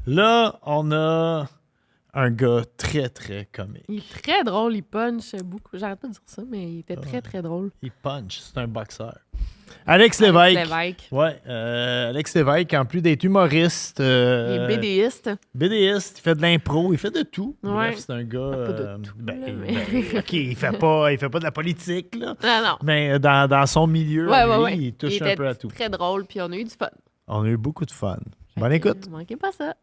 Là, on a un gars très, très comique. Il est très drôle, il punch beaucoup. J'arrête pas de dire ça, mais il était très, très drôle. Il punch, c'est un boxeur. Alex Lévesque. Lévesque. Ouais, Alex Lévesque, en plus d'être humoriste. Il est BDiste. BDiste, il fait de l'impro, il fait de tout. Ouais. Bref, c'est un gars. Pas de tout, là, mais... OK, il fait pas de la politique, là. Non. Mais dans son milieu, lui, il touche un peu à tout. Très drôle, puis on a eu du fun. On a eu beaucoup de fun. Bonne écoute. Manquez pas ça.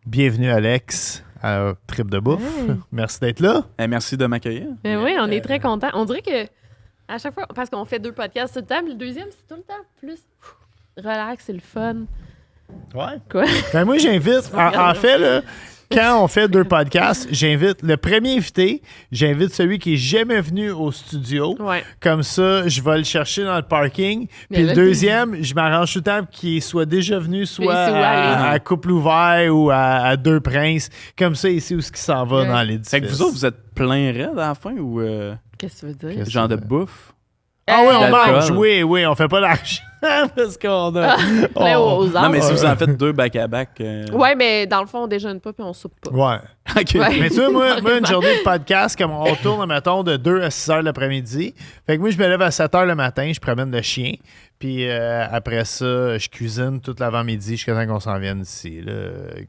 Bienvenue, Alex, à Trip de bouffe. Hey. Merci d'être là. Merci de m'accueillir. Oui, on est très contents. On dirait que à chaque fois, parce qu'on fait 2 podcasts tout le temps, puis le deuxième, c'est tout le temps plus relax, c'est le fun. Ouais. Quoi? Ben moi, j'invite. En fait, là, quand on fait 2 podcasts, j'invite le premier invité, j'invite celui qui est jamais venu au studio. Ouais. Comme ça, je vais le chercher dans le parking. Mais Puis là, le deuxième, je m'arrange tout le temps qu'il soit déjà venu soit soit allé. à Couple Ouvert ou à Deux Princes. Comme ça, ici où ce qui s'en va Ouais. dans l'édifice. Fait que vous autres, vous êtes plein raide à la fin ou Qu'est-ce que tu veux dire? genre de bouffe? Ah oui, on D'alcool. mange. Oui, on fait pas d'argent parce qu'on a... Plein aux arbres. Non, mais si vous en faites 2 back-à-back... Ouais, mais dans le fond, on déjeune pas puis on soupe pas. Ouais. OK. Ouais. Mais tu vois, moi, une journée de podcast, comme on tourne, mettons, de 2 à 6 heures l'après-midi. Fait que moi, je me lève à 7 heures le matin, je promène le chien. Puis après ça, je cuisine tout l'avant-midi jusqu'à temps qu'on s'en vienne ici. Là,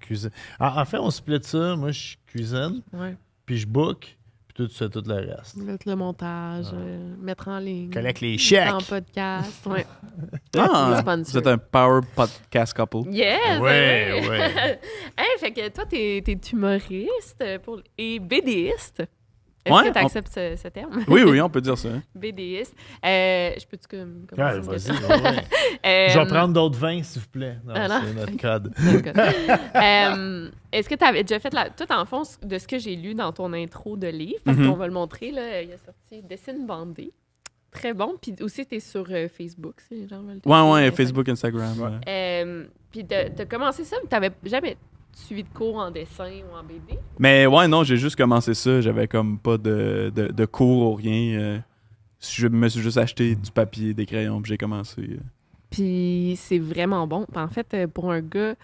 cuisine. En fait, on split ça. Moi, je cuisine, Ouais. puis je book, puis tu fais tout le reste. Mettre le montage, mettre en ligne. Collecte les chèques. En podcast, ouais. Ah, Sponsor. vous êtes un power podcast couple. Yes! Ouais, oui. ouais. Hey, fait que toi, t'es humoriste et BDiste. Est-ce Ouais, que tu acceptes ce terme? Oui, on peut dire ça. BDiste. Je peux-tu commencer? Ouais, une vas-y. question? Ouais. Je vais prendre d'autres vins, s'il vous plaît. Non, Ah, non. c'est notre code. Est-ce que tu avais déjà fait tout en fond de ce que j'ai lu dans ton intro de livre? Parce qu'on va le montrer, là, il a sorti Dessine bandé. Très bon. Puis aussi, tu es sur Facebook, si les gens veulent te Ouais, suivre. Facebook, Instagram. Ouais. Puis t'as commencé ça, mais t'avais jamais suivi de cours en dessin ou en BD? Mais ouais, non, j'ai juste commencé ça. J'avais comme pas de cours ou rien. Je me suis juste acheté du papier, des crayons, puis j'ai commencé. Puis c'est vraiment bon. En fait, pour un gars...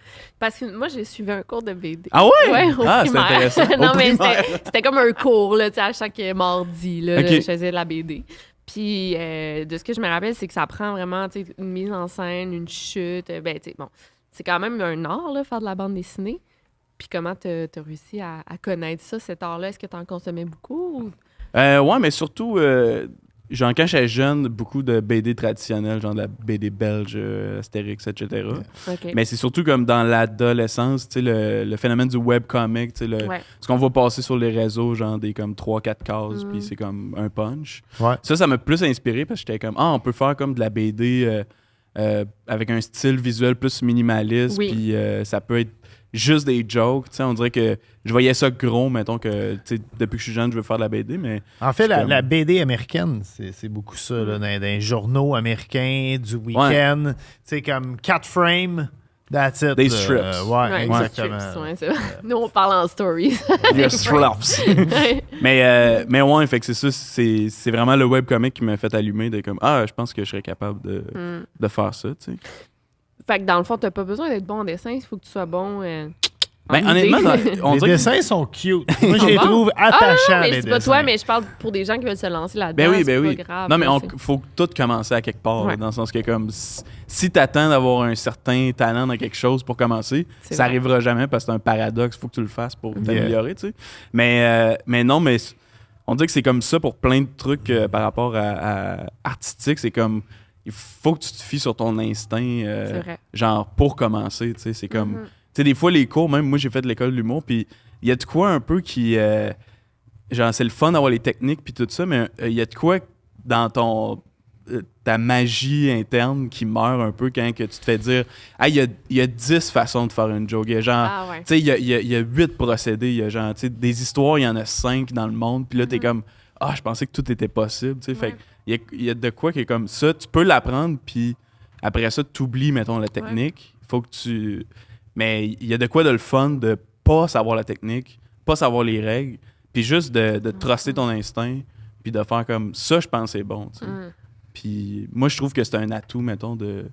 Parce que moi, j'ai suivi un cours de BD. Ah ouais? Ouais, au Ah, c'est primaire. intéressant. Non, Au mais primaire. c'était comme un cours, là, tu sais, à chaque mardi, là, Ok. je faisais de la BD. Puis de ce que je me rappelle, c'est que ça prend vraiment, tu sais, une mise en scène, une chute. Ben, tu sais, bon, c'est quand même un art, là, faire de la bande dessinée. Puis comment t'as réussi à connaître ça, cet art-là? Est-ce que t'en consommais beaucoup? Ou... Ouais, mais surtout, genre quand j'étais jeune, beaucoup de BD traditionnels, genre de la BD belge, Astérix, etc. OK. Mais c'est surtout comme dans l'adolescence, tu sais, le phénomène du webcomic, tu sais, Ouais. ce qu'on voit passer sur les réseaux, genre des comme 3-4 cases, Mm. puis c'est comme un punch. Ouais. Ça m'a plus inspiré parce que j'étais comme, on peut faire comme de la BD avec un style visuel plus minimaliste, Oui. puis ça peut être juste des jokes, tu sais, on dirait que je voyais ça gros, mettons que, tu sais, depuis que je suis jeune, je veux faire de la BD, mais... En fait, comme- la BD américaine, c'est beaucoup ça, là, dans les journaux américains du week-end. Tu sais, comme 4 frames, that's it. Des là. strips. Ouais, exactement. Strips, ouais, c'est vrai. Nous, on parle en stories. Yes, slaps. mais ouais, fait que c'est ça, c'est vraiment le webcomic qui m'a fait allumer de comme, je pense que je serais capable de faire ça, tu sais. Fait que dans le fond, t'as pas besoin d'être bon en dessin, il faut que tu sois bon. Ben, en honnêtement, idée. on Les dirait que- dessins sont cute. Moi, je les Bon. trouve Ah, attachants, mais les c'est pas dessins. toi, mais je parle pour des gens qui veulent se lancer là-dedans. Ben oui, c'est ben oui. pas grave. Non, mais là, faut tout commencer à quelque part, Ouais. dans le sens que comme si t'attends d'avoir un certain talent dans quelque chose pour commencer, C'est ça vrai. arrivera jamais parce que c'est un paradoxe, faut que tu le fasses pour t'améliorer, tu sais. Mais non, mais on dirait que c'est comme ça pour plein de trucs par rapport à artistique, c'est comme il faut que tu te fies sur ton instinct, C'est vrai. genre pour commencer, tu sais, c'est comme Mhm. tu sais, des fois, les cours, même moi, j'ai fait de l'école de l'humour, puis il y a de quoi un peu qui... genre, c'est le fun d'avoir les techniques, puis tout ça, mais il y a de quoi dans ta magie interne qui meurt un peu quand que tu te fais dire « Ah, il y a 10 façons de faire une joke. » Il y a genre... Ah ouais. Tu sais, il y a 8 procédés. Il y a genre, tu sais, des histoires, il y en a 5 dans le monde, puis là, t'es comme « Ah, je pensais que tout était possible. » Tu sais, fait Ouais. il y a de quoi qui est comme ça. Tu peux l'apprendre, puis après ça, tu oublies, mettons, la technique. Il faut que tu... Mais il y a de quoi de le fun de pas savoir la technique, pas savoir les règles, puis juste de truster ton instinct, puis de faire comme ça, je pense que c'est bon. Tu sais. Puis moi, je trouve que c'est un atout, mettons, de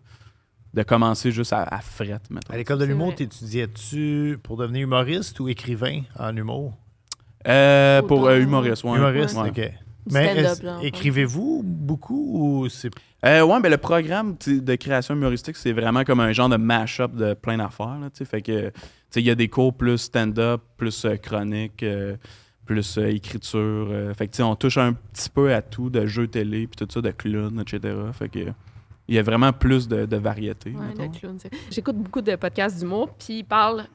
commencer juste à fret, mettons. À l'école de C'est l'humour, vrai. t'étudiais-tu pour devenir humoriste ou écrivain en humour? Pour Autant, humoriste, ouais. Humoriste, Ouais. OK. Du Mais stand-up, là, écrivez-vous beaucoup ou c'est... Ouais, ben le programme de création humoristique, c'est vraiment comme un genre de mash-up de plein d'affaires. Là, fait que il y a des cours plus stand-up, plus chronique, plus écriture. Fait que on touche un petit peu à tout, de jeux télé, puis tout ça, de clown, etc. Fait que il y a vraiment plus de variété. Ouais, mettons. le clown, j'écoute beaucoup de podcasts d'humour, puis ils parlent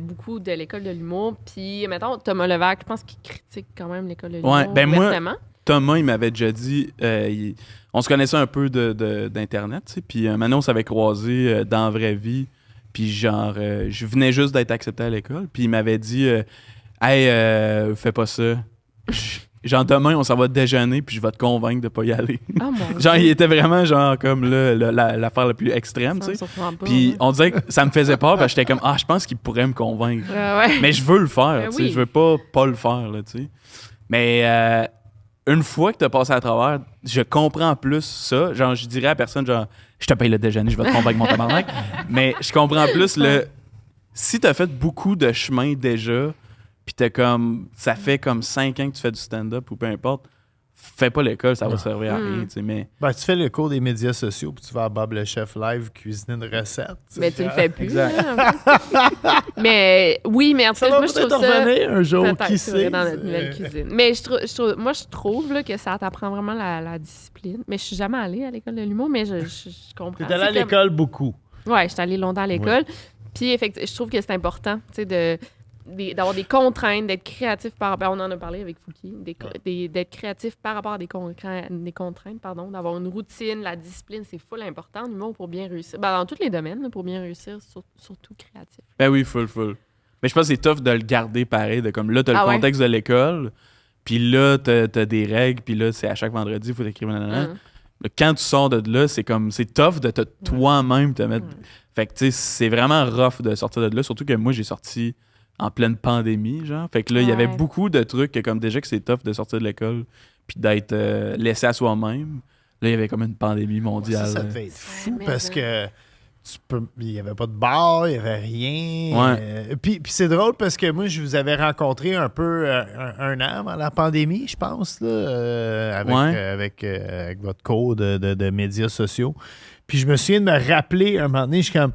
beaucoup de l'école de l'humour. Puis, mettons, Thomas Levac, je pense qu'il critique quand même l'école de l'humour. Ouais, ben moi, ouvertement. Thomas, il m'avait déjà dit, on se connaissait un peu d'Internet, tu sais, puis maintenant, on s'avait croisé dans la vraie vie, puis genre, je venais juste d'être accepté à l'école, puis il m'avait dit, hey, fais pas ça. Genre, demain, on s'en va déjeuner, puis je vais te convaincre de pas y aller. Ah, mon Genre, Dieu, il était vraiment, genre, comme l'affaire la plus extrême, ça tu me sais. surprend pas, Puis ouais. on dirait que ça me faisait peur, parce que j'étais comme, je pense qu'il pourrait me convaincre. Ouais. Mais je veux le faire, Ben tu sais. oui. Je veux pas le faire, là, tu sais. Mais une fois que tu as passé à travers, je comprends plus ça. Genre, je dirais à personne, genre, je te paye le déjeuner, je vais te convaincre mon tabarnak. Mais je comprends plus si tu as fait beaucoup de chemin déjà, puis ça fait comme 5 ans que tu fais du stand-up ou peu importe, fais pas l'école, ça va te servir à rien, tu sais. Mais Ben, tu fais le cours des médias sociaux, puis tu vas à Bob le Chef Live cuisiner une recette. Mais tu le fais plus. Exact. là. Mais oui, mais en tout Ça cas, va moi, je trouve peut-être ça... revenir un jour, Peut-être, qui c'est vrai, sait? dans notre nouvelle cuisine. Mais moi, je trouve là, que ça t'apprend vraiment la discipline. Mais je suis jamais allée à l'école de l'humour, mais je comprends. T'es allé à C'est comme- l'école beaucoup. Ouais, j'étais allée longtemps à l'école. Puis, effectivement, je trouve que c'est important, tu sais, d'avoir des contraintes, d'être créatif par rapport... On en a parlé avec Fouki. D'être créatif par rapport à des contraintes, pardon. D'avoir une routine, la discipline, c'est full important, l'humour, pour bien réussir. Ben, dans tous les domaines, là, pour bien réussir, surtout créatif. Ben oui, full. Mais je pense que c'est tough de le garder pareil, de comme là, t'as le Ouais. contexte de l'école, puis là, t'as des règles, puis là, c'est à chaque vendredi, il faut t'écrire nanana. Quand tu sors de là, c'est tough de toi-même te mettre... Fait que, tu sais, c'est vraiment rough de sortir de là, surtout que moi, j'ai sorti en pleine pandémie, genre. Fait que là, il y avait Ouais. beaucoup de trucs que, comme déjà que c'est tough de sortir de l'école, puis d'être laissé à soi-même. Là, il y avait comme une pandémie mondiale. Ça devait être fou mais parce ça. que il n'y avait pas de bar, il n'y avait rien. Ouais. Puis c'est drôle parce que moi, je vous avais rencontré un peu un an avant la pandémie, je pense, là, avec votre cours de médias sociaux. Puis je me souviens de me rappeler un moment donné, je suis comme...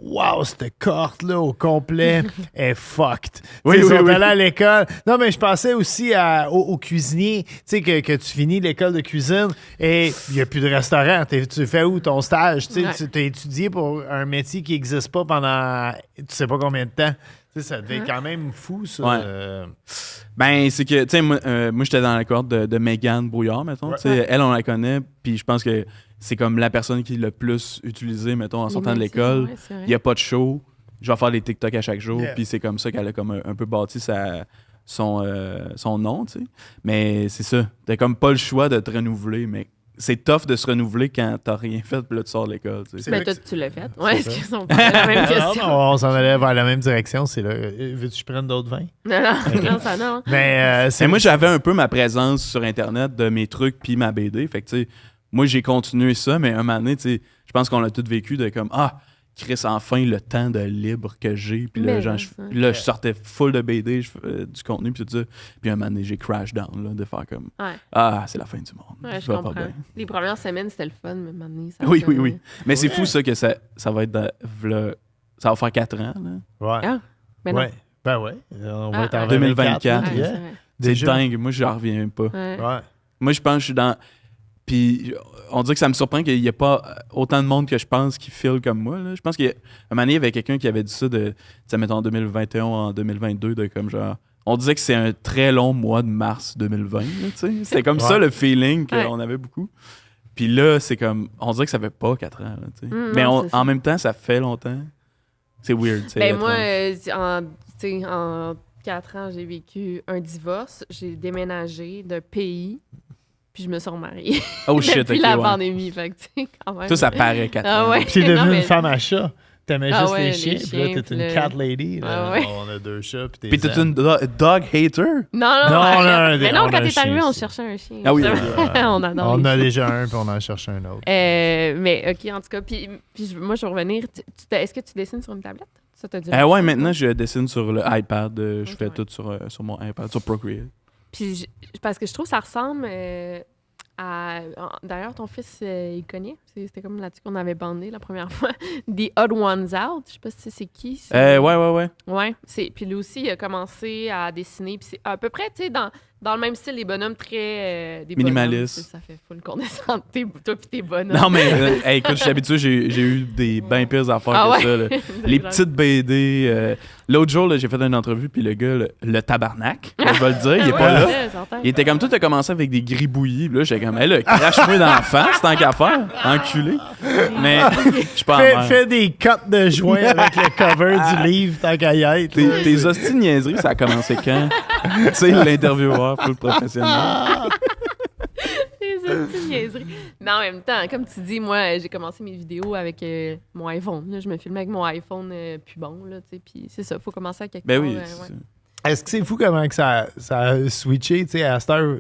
Wow, cette cohorte-là au complet est fucked. Oui, Ils oui, sont oui. allés à l'école. Non, mais je pensais aussi aux cuisiniers. Tu sais, que tu finis l'école de cuisine et il n'y a plus de restaurant. Tu fais où ton stage? Tu Ouais. as étudié pour un métier qui n'existe pas pendant tu sais pas combien de temps. Tu sais, ça devait être quand même fou, ça. Ouais. Ben, c'est que, tu sais, moi j'étais dans la cohorte de Mégane Brouillard, mettons. Ouais. Tu sais, elle, on la connaît, puis je pense que c'est comme la personne qui est le plus utilisée, mettons, en sortant de l'école. Ouais, c'est vrai. Il n'y a pas de show. Je vais faire des TikTok à chaque jour, Yeah. puis c'est comme ça qu'elle a comme un peu bâti son nom, tu sais. Mais c'est ça. T'as comme pas le choix de te renouveler, mais c'est tough de se renouveler quand t'as rien fait, puis là, tu sors de l'école, tu sais. C'est Ben, vrai que toi, tu l'as fait. Ouais, ça. est-ce qu'ils ont posé la même Non, question? non, on s'en allait vers la même direction. C'est là. Veux-tu que je prenne d'autres vins? Non, ça non. Mais Mais moi, j'avais un peu ma présence sur Internet de mes trucs puis ma BD. Fait que, tu sais, moi, j'ai continué ça, mais un moment donné, tu sais, je pense qu'on l'a tous vécu de comme, Chris, enfin, le temps de libre que j'ai. Puis là, Mais genre, c'est ça. je sortais full de BD, du contenu, puis tout ça. Puis un moment donné, j'ai crash down, là, de faire comme, Ouais. c'est la fin du monde. Ouais, je vais pas comprends. bien. Les premières semaines, c'était le fun, mais maintenant, ça Oui, fait- oui, oui. Mais c'est fou, ça, que ça va être ça va faire 4 ans, là. Ouais. Ah, mais non. Ouais. Ben ouais. On va être en 2024, là, Ouais, yeah. c'est vrai. C'est Déjà. dingue. Moi, je reviens pas. Ouais. Ouais. Moi, je pense que je suis dans... Puis on dirait que ça me surprend qu'il n'y ait pas autant de monde que je pense qui file comme moi, là. Je pense qu'un moment donné, il y avait quelqu'un qui avait dit ça tu sais, mettons, en 2021 ou en 2022, de comme genre... On disait que c'est un très long mois de mars 2020, là, tu sais. C'était comme ça, Ouais. le feeling qu'on Ouais. avait beaucoup. Puis là, c'est comme... On dirait que ça fait pas 4 ans, là, tu sais. Mais non, c'est ça. en même temps, ça fait longtemps. C'est weird, tu sais. Ben moi, étrange. en 4 ans, j'ai vécu un divorce. J'ai déménagé d'un pays, puis je me suis remariée. Oh shit, Depuis ok, la ouais. pandémie, fait que tu sais, quand même. Tout ça paraît 4 Ah ans. ouais. Puis t'es Non, devenu mais- une femme à chat. T'aimais Ah juste ouais, les les chiens, puis là, chiens, t'es puis une le- cat lady. Là. Ah ouais. On a 2 chats, puis Puis t'es une dog hater? Non, Non, on a un- mais non, on a quand un t'es chien arrivé, on aussi. cherchait un chien. Ah oui, on adore On les a chiens. déjà un, puis on en cherche un autre. Mais OK, en tout cas, puis moi, je vais revenir. Est-ce que tu dessines sur une tablette? Ça t'a dit? Ouais, maintenant, je dessine sur le iPad. Je Ok, fais ouais. tout sur mon iPad, sur Procreate. Puis parce que je trouve que ça ressemble D'ailleurs, ton fils, il connaît. C'était comme là-dessus qu'on avait bandé la première fois. The Odd Ones Out. Je sais pas si c'est qui. Ouais. Ouais. Puis lui aussi, il a commencé à dessiner. Puis c'est à peu près, tu sais, dans le même style, les bonhommes très... des Minimaliste. bonhommes, ça fait full condescendant, toi puis tes bonhommes. Non, mais écoute, je suis habitué, j'ai eu des bien pires affaires Ah que ouais? ça. Là. Les petites BD. L'autre jour, là, j'ai fait une entrevue, puis le gars, le tabarnak, je vais le dire, il est pas là. Il était comme tout, a commencé avec des gribouillis. Puis là, j'étais comme, hey, là, crache-moi dans la face, tant qu'à faire, enculé. Mais je suis pas en Fais des cuts de joint avec le cover du livre, tant qu'à y être. Tes hosties de niaiseries, ça a commencé quand? Tu sais, l'intervieweur, full professionnel. Les hosties de niaiseries. Mais en même temps, comme tu dis, moi, j'ai commencé mes vidéos avec mon iPhone. Là, je me filmais avec mon iPhone plus bon, là, tu sais, puis c'est ça, faut commencer à quelque Ben part. oui. Ouais. Est-ce que c'est fou comment que ça a switché, tu sais, à cette heure,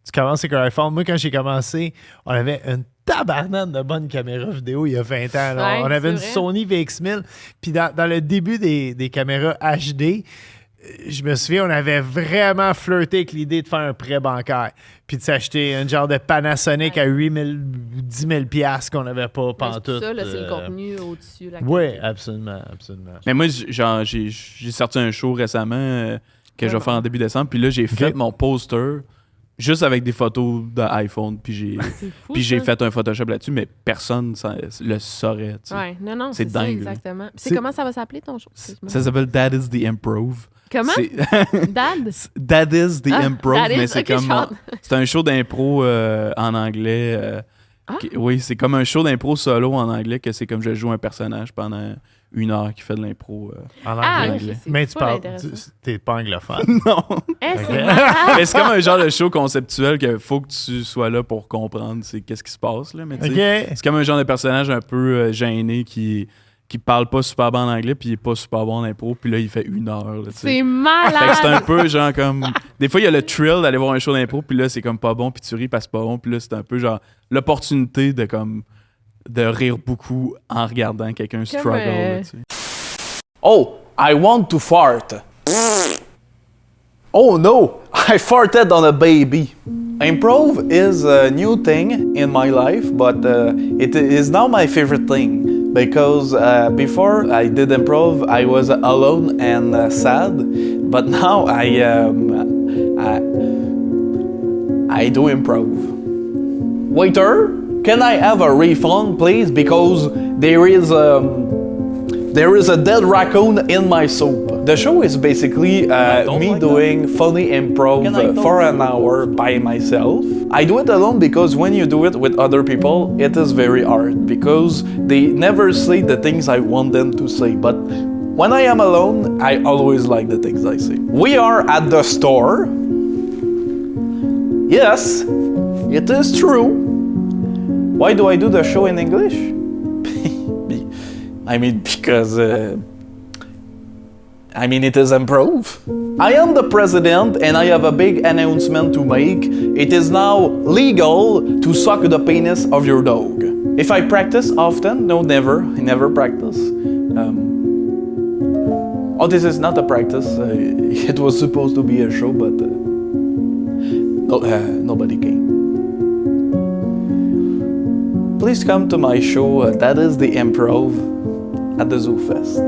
tu commences avec un iPhone. Moi, quand j'ai commencé, on avait une tabarnane de bonnes caméras vidéo il y a 20 ans. Là. Ouais, On avait une c'est vrai. Sony VX1000. Puis dans le début des caméras HD, je me souviens, on avait vraiment flirté avec l'idée de faire un prêt bancaire. Puis de s'acheter un genre de Panasonic à 8 000, 10 000 piastres qu'on n'avait pas Mais c'est pour pantoute. ça, là, c'est le contenu au-dessus. Oui, absolument. Mais moi, genre, j'ai sorti un show récemment que je vais faire en début décembre. Puis là, j'ai fait mon poster juste avec des photos d'iPhone. Puis j'ai fait un Photoshop là-dessus, mais personne le saurait. Tu sais. Ouais, non, C'est c'est ça, dingue, là. exactement. Puis C'est- c'est comment ça va s'appeler ton show? Excuse-moi. Ça s'appelle That is the Improv. Comment? C'est- Dad? That is the Ah, Improv, that is- mais c'est ok, comme. je chante. C'est un show d'impro en anglais. Oui, c'est comme un show d'impro solo en anglais, que c'est comme je joue un personnage pendant 1 heure qui fait de l'impro. En Ah, anglais. ok, c'est Mais tu full parles, intéressant. t'es pas anglophone. non! C'est Ok. malade. Mais c'est comme un genre de show conceptuel qu'il faut que tu sois là pour comprendre qu'est-ce qui se passe. Là, mais tu sais, OK? c'est comme un genre de personnage un peu gêné qui parle pas super bien en anglais puis il est pas super bon en impro puis là il fait 1 heure. Là, tu sais. C'est Fait que malade. c'est un peu genre comme. Des fois, il y a le thrill d'aller voir un show d'impro, puis là, c'est comme pas bon, puis tu ris parce que c'est pas bon, puis là, c'est un peu genre l'opportunité de rire beaucoup en regardant quelqu'un struggle. Là, tu sais. Oh, I want to fart. Oh no, I farted on a baby. Improv is a new thing in my life, but it is now my favorite thing because before I did improv, I was alone and sad, but now I do improv. Waiter, can I have a refund, please? Because there is a dead raccoon in my soup. The show is basically me doing funny improv for an hour by myself. I do it alone because when you do it with other people, it is very hard because they never say the things I want them to say. But when I am alone, I always like the things I say. We are at the store. Yes, it is true. Why do I do the show in English? Because it is improv. I am the president and I have a big announcement to make. It is now legal to suck the penis of your dog. If I practice often, no, never. I never practice. This is not a practice. It was supposed to be a show, but nobody came. Please come to my show. That is the Improv at the Zoo Fest.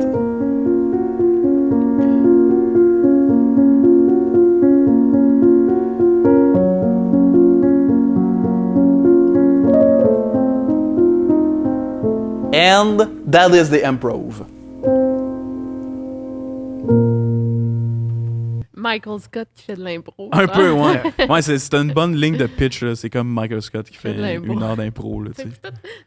And that is the Improv. Michael Scott qui fait de l'impro. Un genre. peu, ouais. Ouais, c'est une bonne ligne de pitch. Là. C'est comme Michael Scott qui fait de l'impro. 1 heure d'impro. Là, tu sais.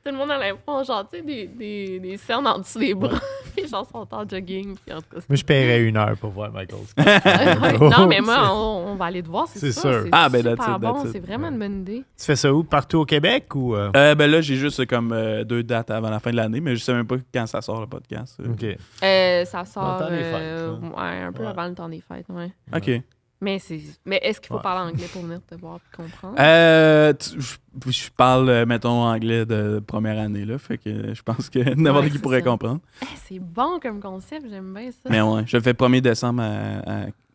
Tout le monde à l'impro, genre, tu sais, des cernes en dessous des bras. Puis les gens sont en jogging. Puis en tout cas, Moi, je paierais 1 heure pour voir Michael Scott. Ouais. Non, mais moi, on va aller te voir, c'est C'est sûr. sûr. C'est Ah, ben, super that's it, bon. that's it. C'est vraiment une bonne idée. Tu fais ça où? Partout au Québec ou... Ben là, j'ai juste comme 2 dates avant la fin de l'année, mais je sais même pas quand ça sort le podcast. OK. Ça sort Dans le temps des fêtes, ouais, un peu Ouais. avant le temps des fêtes. Ouais. OK. Mais est-ce qu'il faut Ouais. parler anglais pour venir te voir et comprendre? Je parle, mettons, anglais de première année, là, fait que je pense que n'importe Ouais, qui c'est pourrait ça. comprendre. C'est bon comme concept, j'aime bien ça. Mais ouais, je le fais 1er décembre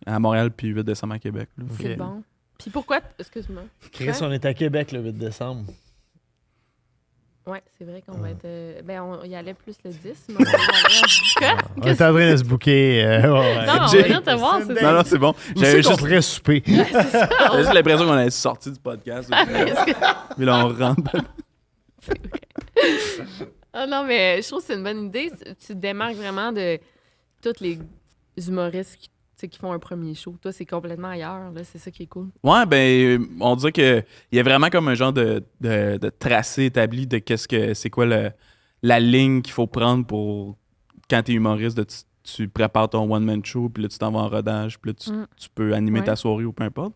à Montréal, puis 8 décembre à Québec. Là. C'est Ok. bon. Puis pourquoi... Excuse-moi. Chris, on est à Québec le 8 décembre. Ouais, c'est vrai qu'on va être... on y allait plus le 10, mais on va y aller à... On est en train de se booker. Ouais. Non, on va J'ai- venir te voir, c'est Non, ça. non, c'est bon. J'avais J'avais juste juste, très souper. Ouais, c'est ça. j'avais juste l'impression qu'on allait sortir du podcast. Mais là, on rentre. Ah non, mais je trouve que c'est une bonne idée. Tu te démarques vraiment de tous les humoristes qui font un premier show. Toi, c'est complètement ailleurs. Là. C'est ça qui est cool. Ouais, ben, on dirait qu'il y a vraiment comme un genre de tracé établi de c'est quoi la ligne qu'il faut prendre pour quand t'es humoriste, tu prépares ton one-man show, puis là, tu t'en vas en rodage, puis là, tu peux animer Ouais. ta soirée ou peu importe.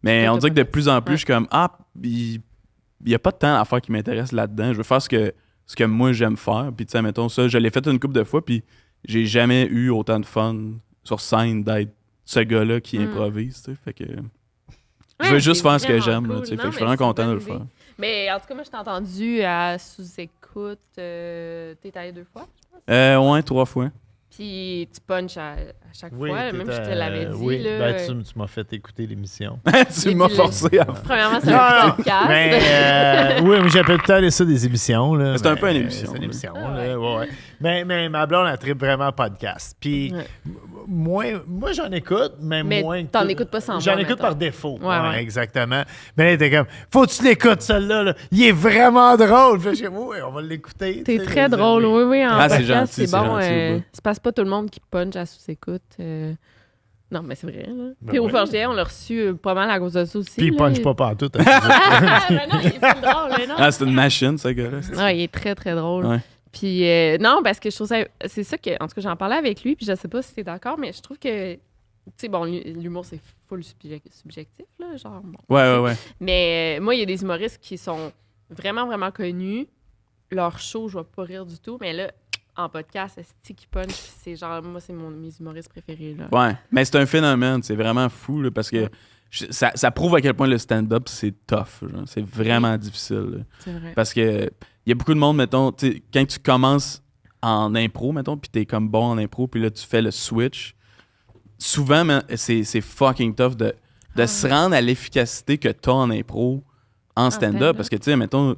Mais peux on te dirait que de plus en plus, Ouais. je suis comme, il n'y a pas de temps à faire qui m'intéresse là-dedans. Je veux faire ce que moi, j'aime faire. Puis, tu sais, mettons ça, je l'ai fait une couple de fois, puis j'ai jamais eu autant de fun sur scène d'être ce gars-là qui improvise, tu sais. Fait que... Je veux Ouais, juste c'est faire ce que vraiment j'aime, là, cool. tu sais. Non, Fait que je suis mais vraiment c'est content une de le bonne faire. Mais en tout cas, moi, je t'ai entendu à sous-écoute. T'es allé 2 fois? Ouais, 3 fois. Puis tu punches à chaque Oui, fois. Même je te l'avais dit. Oui, là, ben, tu m'as fait écouter l'émission. Tu m'as puis forcé à... Premièrement, c'est Non, un non, podcast. mais oui, mais j'appelle tout le temps ça des émissions. Là, C'est un mais, peu une émission, C'est une là. émission, Ah là, ouais. Mais ma blonde, elle tripe vraiment podcast. Puis Ouais. moi, j'en écoute, mais moins que t'en tout. écoutes pas sans J'en moi, écoute mettons. par défaut. Ouais, ouais. Exactement. Mais là, elle était comme, faut que tu l'écoutes, celle-là. Là. Il est vraiment drôle. Puis là, je suis comme, oui, on va l'écouter. T'es tu sais, très drôle, oui, en Ah, c'est podcast, gentil, c'est c'est bon. gentil, au bout. C'est parce que pas tout le monde qui punch à sous-écoute. Non, mais c'est vrai, là. Ben Puis au ouais. Forgelet, on l'a reçu pas mal à cause de ça aussi. Puis il là. punch pas partout. Ah, mais non, il est plus drôle, mais non. Ah, c'est une machine, ce gars-là. Ouais, il est très, très drôle. Ouais. Puis non, parce que je trouve ça... C'est ça que... En tout cas, j'en parlais avec lui, puis je sais pas si t'es d'accord, mais je trouve que... Tu sais, bon, l'humour, c'est full subjectif, là, genre... Bon, Ouais. Mais moi, il y a des humoristes qui sont vraiment, vraiment connus. Leur show, je vais pas rire du tout, mais là, en podcast, c'est qui punch, puis c'est genre... Moi, c'est mes humoristes préférés, là. Ouais. Mais c'est un phénomène, c'est vraiment fou, là, parce que ça prouve à quel point le stand-up, c'est tough. Genre. C'est vraiment difficile. Là. C'est vrai. Parce que il y a beaucoup de monde, mettons, tu sais, quand tu commences en impro, mettons, puis t'es comme bon en impro, puis là, tu fais le switch, souvent, c'est fucking tough de se rendre à l'efficacité que t'as en impro en stand-up. stand-up. Parce que, tu sais, mettons,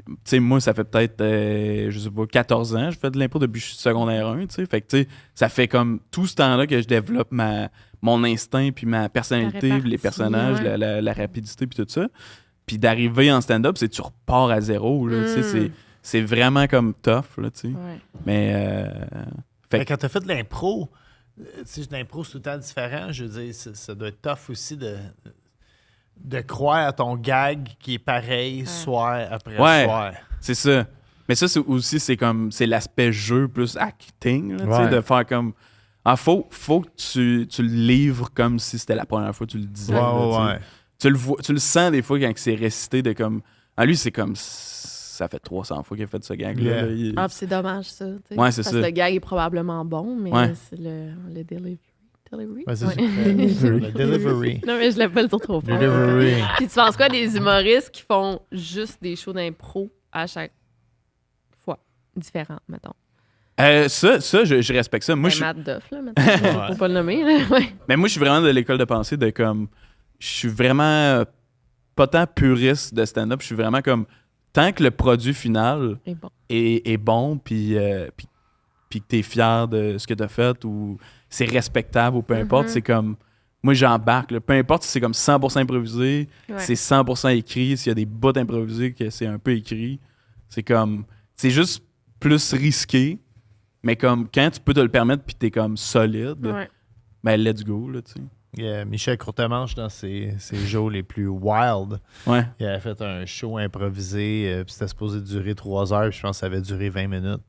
tu sais, moi, ça fait peut-être, je sais pas, 14 ans, je fais de l'impro depuis que je suis secondaire 1, tu sais. Fait que, tu sais, ça fait comme tout ce temps-là que je développe mon instinct, puis ma personnalité, puis les répartie, personnages, ouais. la rapidité, puis tout ça. Puis d'arriver en stand-up, c'est tu repars à zéro, là, tu sais, c'est vraiment comme tough, là, tu sais. Ouais. Mais, Fait que quand t'as fait de l'impro, tu sais, de l'impro, c'est tout le temps différent. Je veux dire, ça doit être tough aussi de croire à ton gag qui est pareil soir après Ouais. soir. c'est ça. Mais ça, c'est l'aspect jeu plus acting, là, tu sais, Ouais. de faire comme... Ah, faut que tu le livres comme si c'était la première fois que tu le disais. Ouais, là, tu sais. ouais. Tu le sens des fois quand c'est récité de comme... Ah, lui, c'est comme... Ça fait 300 fois qu'il a fait ce gag-là. Yeah. là. Il- Ah, puis c'est dommage, ça. tu sais. Ouais, c'est Parce ça. que le gag est probablement bon, mais Ouais. c'est le delivery. Delivery? Ouais, c'est Ouais. ça. Le delivery. Non, mais je l'ai pas le dire trop fort. Delivery. Puis tu penses quoi des humoristes qui font juste des shows d'impro à chaque fois? Différents, mettons. Ça, je respecte ça. Moi, Ben, je, Matt Duff, là, mettons. Faut pas le nommer, là. Ouais. mais moi, je suis vraiment de l'école de pensée de comme... Je suis vraiment pas tant puriste de stand-up. Je suis vraiment comme... Tant que le produit final Et bon. est bon, puis que t'es fier de ce que t'as fait, ou c'est respectable, ou peu importe, c'est comme... Moi, j'embarque. Là. Peu importe si c'est comme 100% improvisé, Ouais. c'est 100% écrit, s'il y a des bouts improvisés que c'est un peu écrit, c'est comme... C'est juste plus risqué, mais comme quand tu peux te le permettre puis t'es comme solide, Ouais. ben let's go, là, tu sais. Michel Courtemanche, dans ses jours les plus wild, Ouais. il avait fait un show improvisé, puis c'était supposé durer 3 heures, puis je pense que ça avait duré 20 minutes.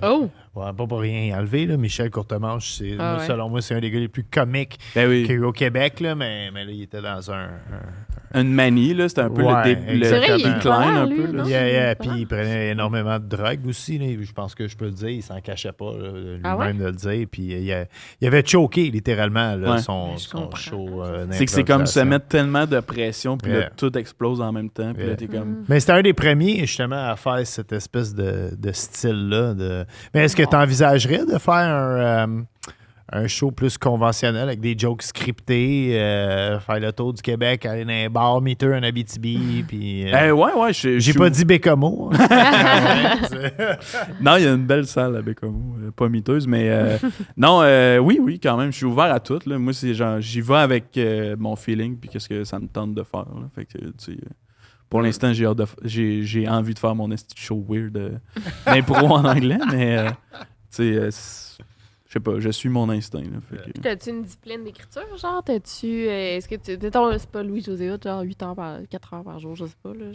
Oh! Ouais, pas pour rien enlever, là. Michel Courtemanche, selon moi, c'est un des gars les plus comiques Ben oui. qu'il y a eu au Québec, là, mais là, il était dans Une manie, là, c'était un peu Ouais, le C'est vrai, il est decline polaire, un lui, peu. Là. non? Puis il prenait énormément de drogue aussi. Là. Je pense que je peux le dire, il s'en cachait pas là, lui-même Ah ouais? de le dire. Puis il avait choqué littéralement là, Ouais. son Je comprends. show. C'est que c'est comme se d'improvisation. mettre tellement de pression, puis là, Yeah. tout explose en même temps, puis là, Yeah. t'es comme... Mais c'était un des premiers, justement, à faire cette espèce de style-là. Mais est-ce que tu envisagerais de faire un show plus conventionnel avec des jokes scriptés, faire le tour du Québec, aller dans un bar, meter un Abitibi, puis... ouais, j'ai pas dit Bécomo. Non, il y a une belle salle à Bécomo, pas miteuse, mais non, oui, quand même, je suis ouvert à tout. Là. Moi, c'est genre, j'y vais avec mon feeling, puis qu'est-ce que ça me tente de faire. Là. Fait que, tu sais, pour l'instant, j'ai envie de faire mon esti show weird d'impro en anglais, mais tu sais, je sais pas, je suis mon instinct. Là, fait que... T'as-tu une discipline d'écriture, genre? Est-ce que tu... Mettons, c'est pas Louis-José Hood, genre 4 heures par jour, je sais pas, là.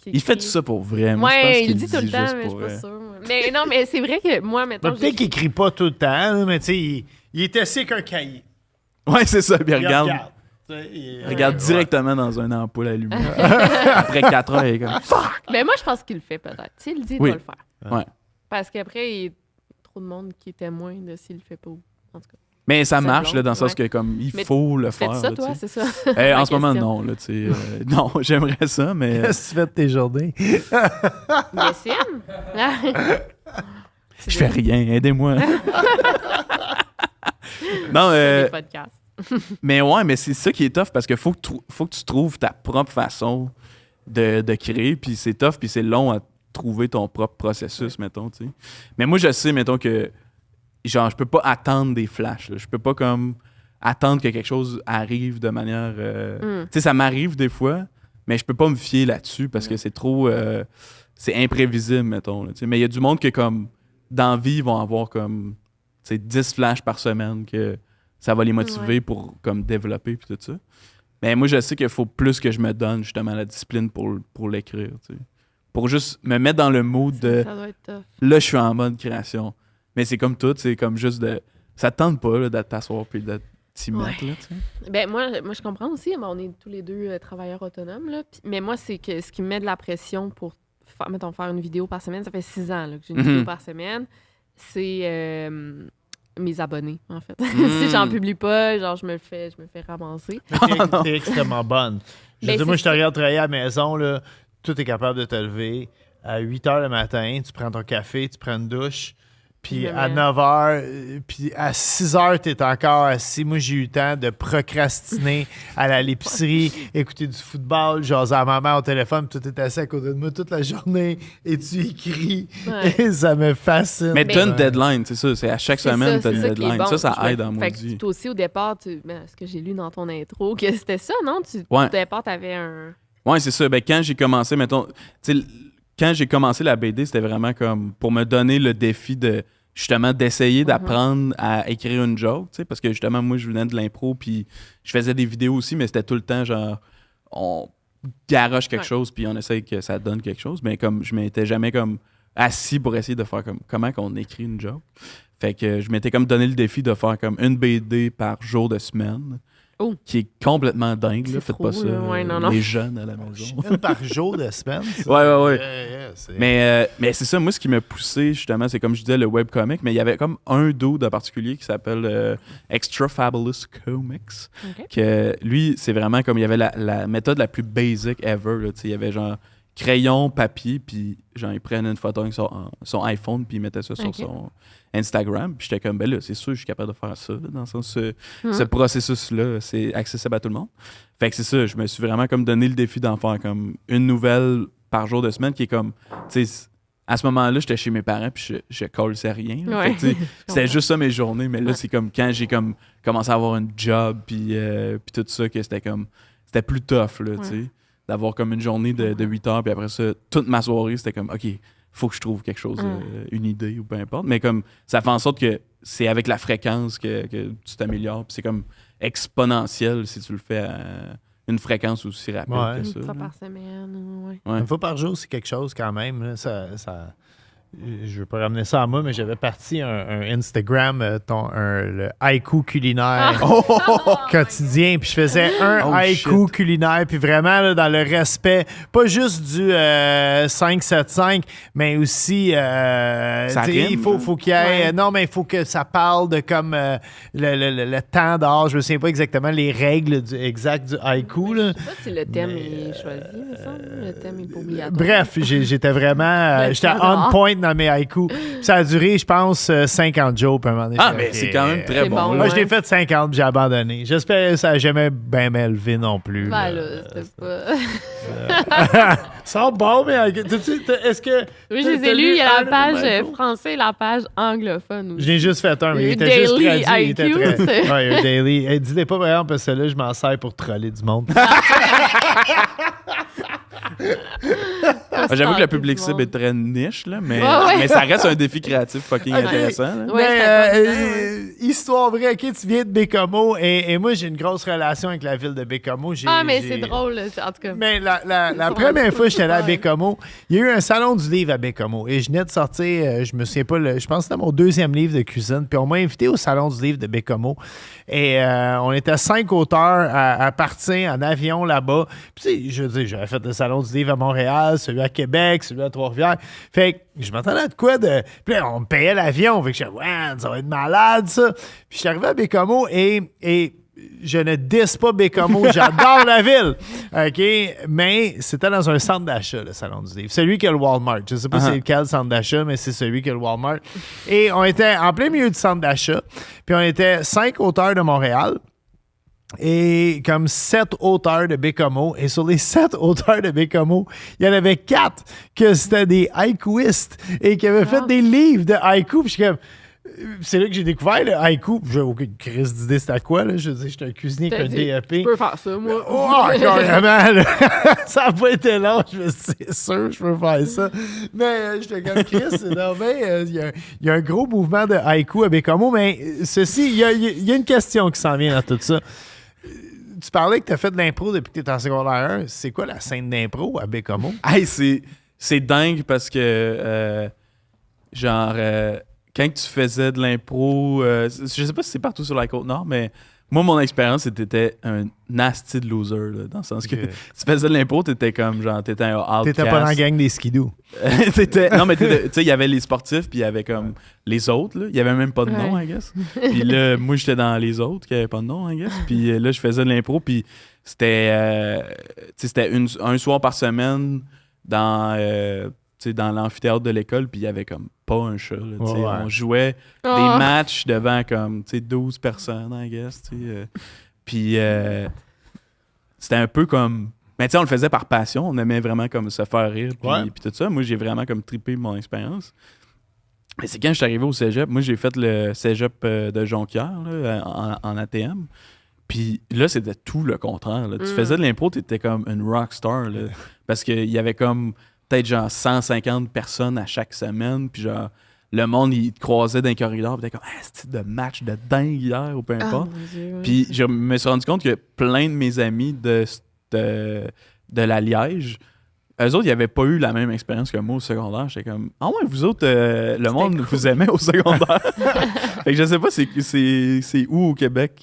Il fait tout ça pour vrai. Moi, je pense Ouais, qu'il il dit tout le temps, juste mais je pour suis pas sûre. Mais non, mais c'est vrai que moi, mettons... Peut-être qu'il écrit pas tout le temps, là, mais tu sais, il est assis qu'un cahier. Ouais, c'est ça. Puis Il regarde. Tu sais, il Regarde ouais. directement dans une ampoule allumée. Après 4 heures, il est comme fuck! Mais moi, je pense qu'il le fait peut-être. S'il le dit, il Oui. doit le faire. Ouais. Parce qu'après, il y a trop de monde qui est témoin de s'il le fait pas. En tout cas. Mais ça C'est marche blond, là, dans le sens ouais. que comme il Mais faut le Fais-tu faire. ça, là, toi? tu sais. C'est ça? En Ma ce moment, question. non. Là, tu sais, non, j'aimerais ça, mais Qu'est-ce que tu fais de tes journées? Dessine? je fais rien. Aidez-moi. Non, Des podcasts. mais ouais, mais c'est ça qui est tough parce que faut que tu trouves ta propre façon de créer, puis c'est tough, puis c'est long à trouver ton propre processus, mettons, tu sais. Mais moi, je sais, mettons, que genre, je peux pas attendre des flashs, là. Je peux pas comme attendre que quelque chose arrive de manière... Tu sais, ça m'arrive des fois, mais je peux pas me fier là-dessus parce que c'est trop... c'est imprévisible, mettons, là, tu sais. Mais il y a du monde que, comme, dans la vie, ils vont avoir, comme, tu sais, 10 flashs par semaine que ça va les motiver pour, comme, développer, puis tout ça. Mais moi, je sais qu'il faut plus que je me donne, justement, la discipline pour l'écrire, tu sais. Pour juste me mettre dans le mood de... Ça doit être tough. Là, je suis en mode création. Mais c'est comme tout, c'est comme juste de... Ça te tente pas, là, de t'asseoir puis de t'y mettre, là, tu sais. Ben, moi, je comprends aussi. Ben, on est tous les deux travailleurs autonomes. Là, mais moi, c'est que ce qui me met de la pression pour faire une vidéo par semaine, ça fait 6 ans là, que j'ai une vidéo par semaine, c'est mes abonnés, en fait. Si j'en publie pas, genre, je me fais ramasser. T'es extrêmement bonne. Je veux Ben, dire, moi, c'est je te regarde travailler à la maison, là, tout est capable de te lever. À 8 h le matin, tu prends ton café, tu prends une douche. Puis à 9 h, puis à 6 h, tu es encore assis. Moi, j'ai eu le temps de procrastiner, aller à l'épicerie, écouter du football, jaser à ma mère au téléphone, puis tout est assis à côté de moi toute la journée et tu écris. Ouais. Et ça me fascine. Mais t'as une Ouais. deadline, c'est ça. C'est à chaque semaine, t'as une c'est ça qui est deadline. bon. Ça aide en Fait que maudit. toi aussi, au départ, ce que j'ai lu dans ton intro, que c'était ça, non? Ouais. Au départ, t'avais un... Ouais, c'est ça. Ben, quand j'ai commencé, mettons... Tu sais, quand j'ai commencé la BD, c'était vraiment comme pour me donner le défi de... justement d'essayer d'apprendre à écrire une joke, tu sais, parce que justement, moi, je venais de l'impro, puis je faisais des vidéos aussi, mais c'était tout le temps, genre, on garoche quelque chose, puis on essaye que ça donne quelque chose, mais comme je m'étais jamais comme assis pour essayer de faire comme comment qu'on écrit une joke. Fait que je m'étais comme donné le défi de faire comme une BD par jour de semaine, Oh. qui est complètement dingue, là, C'est faites trop, pas ça, là. Ouais, non, non. les jeunes à la maison. Une par jour de semaine. ça. Ouais. C'est- Mais c'est ça, moi, ce qui m'a poussé, justement, c'est comme je disais, le webcomic, mais il y avait comme un dude en particulier qui s'appelle Extra Fabulous Comics, Ok. que lui, c'est vraiment comme il y avait la méthode la plus basic ever, là, tu sais, il y avait genre crayon, papier, puis genre, il prenait une photo avec son iPhone, puis il mettait ça sur Ok. son Instagram, puis j'étais comme, ben là, c'est sûr, je suis capable de faire ça, là, dans le sens, ce processus-là, c'est accessible à tout le monde. Fait que c'est ça, je me suis vraiment comme donné le défi d'en faire comme une nouvelle par jour de semaine, qui est comme, tu sais, à ce moment-là, j'étais chez mes parents, puis je collais rien. Là. Ouais. Fait que, tu sais, c'était comprends. juste ça mes journées, mais là, Ouais. c'est comme quand j'ai comme commencé à avoir un job, puis tout ça, que c'était comme, c'était plus tough, là, tu sais, d'avoir comme une journée de 8 heures, puis après ça, toute ma soirée, c'était comme, OK, faut que je trouve quelque chose, une idée ou peu importe. Mais comme ça fait en sorte que c'est avec la fréquence que tu t'améliores. Puis c'est comme exponentiel si tu le fais à une fréquence aussi rapide Ouais. que ça. Une fois là. par semaine, ouais. Ouais. Une fois par jour, c'est quelque chose quand même. Là. Je veux pas ramener ça à moi, mais j'avais parti un Instagram, le haïku culinaire quotidien. Puis je faisais un Oh, haïku shit. culinaire. Puis vraiment, là, dans le respect, pas juste du 5-7-5, mais aussi, Ça tu sais, rime, faut qu'il y ait... Ouais. Non, mais il faut que ça parle de comme le temps d'or. Je me souviens pas exactement les règles exactes du haïku. Là. Je sais pas si le thème est choisi, me semble. Le thème est pas obligatoire. Bref, j'étais vraiment... Le j'étais temps on dehors. point dans mes haïkus. Puis ça a duré, je pense, 50 jours. Puis à un moment donné, Ah, j'ai mais fait, c'est quand même C'est très bon. bon, là. Moi, je l'ai ouais. fait 50 puis j'ai abandonné. J'espère que ça n'a jamais bien élevé non plus. Ben là. là, c'était pas. Ça sent bon, mais est-ce que... Oui, je les t'as ai lus. Il y a un la page haïku? français et la page anglophone aussi. Je n'ai juste fait un, mais il Le était juste daily traduit. Il était haïku, très... c'est- Ouais, un daily. Hey, dis-les pas, par exemple, parce que là, je m'en sers pour troller du monde. J'avoue que le public cible est très niche, là, mais, Ouais. mais ça reste un défi créatif fucking Ok. intéressant. là. Ouais, Mais, c'est important, histoire vraie, OK, tu viens de Bécomo et moi, j'ai une grosse relation avec la ville de Bécomo. mais j'ai- c'est drôle, en tout cas. Mais la Ils sont première fois que j'étais allé à ouais. Bécomo, il y a eu un salon du livre à Bécomo. Et je venais de sortir, je me souviens pas, je pense que c'était mon 2e livre de cuisine. Puis on m'a invité au salon du livre de Bécomo. Et on était 5 auteurs à partir en avion là-bas. Puis tu sais, je veux dire, j'avais fait le salon du livre à Montréal, celui à Québec, celui à Trois-Rivières. Fait que je m'attendais à de quoi de... Puis là, on me payait l'avion. Fait que je disais, ouais, ça va être malade, ça. Puis je suis arrivé à Bécomo et je ne disse pas Bécomo, j'adore la ville. OK? Mais c'était dans un centre d'achat, le Salon du Livre. Celui qui a le Walmart. Je ne sais pas c'est lequel centre d'achat, mais c'est celui qui a le Walmart. Et on était en plein milieu du centre d'achat. Puis on était 5 auteurs de Montréal et comme 7 auteurs de Bécomo. Et sur les 7 auteurs de Bécomo, il y en avait 4 que c'était des haïkuistes et qui avaient fait des livres de haïku. Puis je suis comme... C'est là que j'ai découvert le haïku. J'ai aucune crise d'idée c'était quoi. Là. Je veux dire, j'étais un cuisinier avec un DEP. Je peux faire ça, moi. Oh, carrément! Là. Ça n'a pas été long. Je me suis dit, c'est sûr, je peux faire ça. Mais j'étais comme Chris, c'est normal. Il y a un gros mouvement de haïku à Bécomo. Mais ceci, il y a une question qui s'en vient dans tout ça. Tu parlais que tu as fait de l'impro depuis que tu étais en secondaire 1. C'est quoi la scène d'impro à Bécomo? Hey, c'est dingue parce que, quand tu faisais de l'impro, je sais pas si c'est partout sur la Côte-Nord, mais moi, mon expérience, c'était un nasty de loser, là, dans le sens que Ok. tu faisais de l'impro, t'étais comme, genre, t'étais un outcast. T'étais pas dans la gang des skidoo. Non, mais tu sais, il y avait les sportifs, puis il y avait comme les autres, là. Il y avait même pas de nom, Ouais. I guess. Puis là, moi, j'étais dans les autres qui avaient pas de nom, I guess. Puis là, je faisais de l'impro, puis c'était, tu sais, c'était un soir par semaine dans l'amphithéâtre de l'école, puis il y avait comme pas un chat, là, tu sais. Ouais. On jouait des Oh. matchs devant comme, tu sais, 12 personnes, I guess, tu sais. Puis c'était un peu comme... Mais tu sais, on le faisait par passion. On aimait vraiment comme se faire rire puis Ouais. puis tout ça. Moi, j'ai vraiment comme trippé mon expérience. Mais c'est quand je suis arrivé au cégep. Moi, j'ai fait le cégep de Jonquière là, en ATM. Puis là, c'était tout le contraire. Là. Tu faisais de l'impro, t'étais comme une rockstar. Là, parce qu'il y avait comme peut-être genre 150 personnes à chaque semaine. Puis genre, le monde, il te croisait dans les corridors. Puis t'étais comme, c'est de match de dingue hier ou peu Ah, importe. mon Dieu, ouais. Puis je me suis rendu compte que plein de mes amis de la Liège, eux autres, ils n'avaient pas eu la même expérience que moi au secondaire. J'étais comme, ah ouais, vous autres, le monde cool. vous aimait au secondaire. Fait que je sais pas c'est où au Québec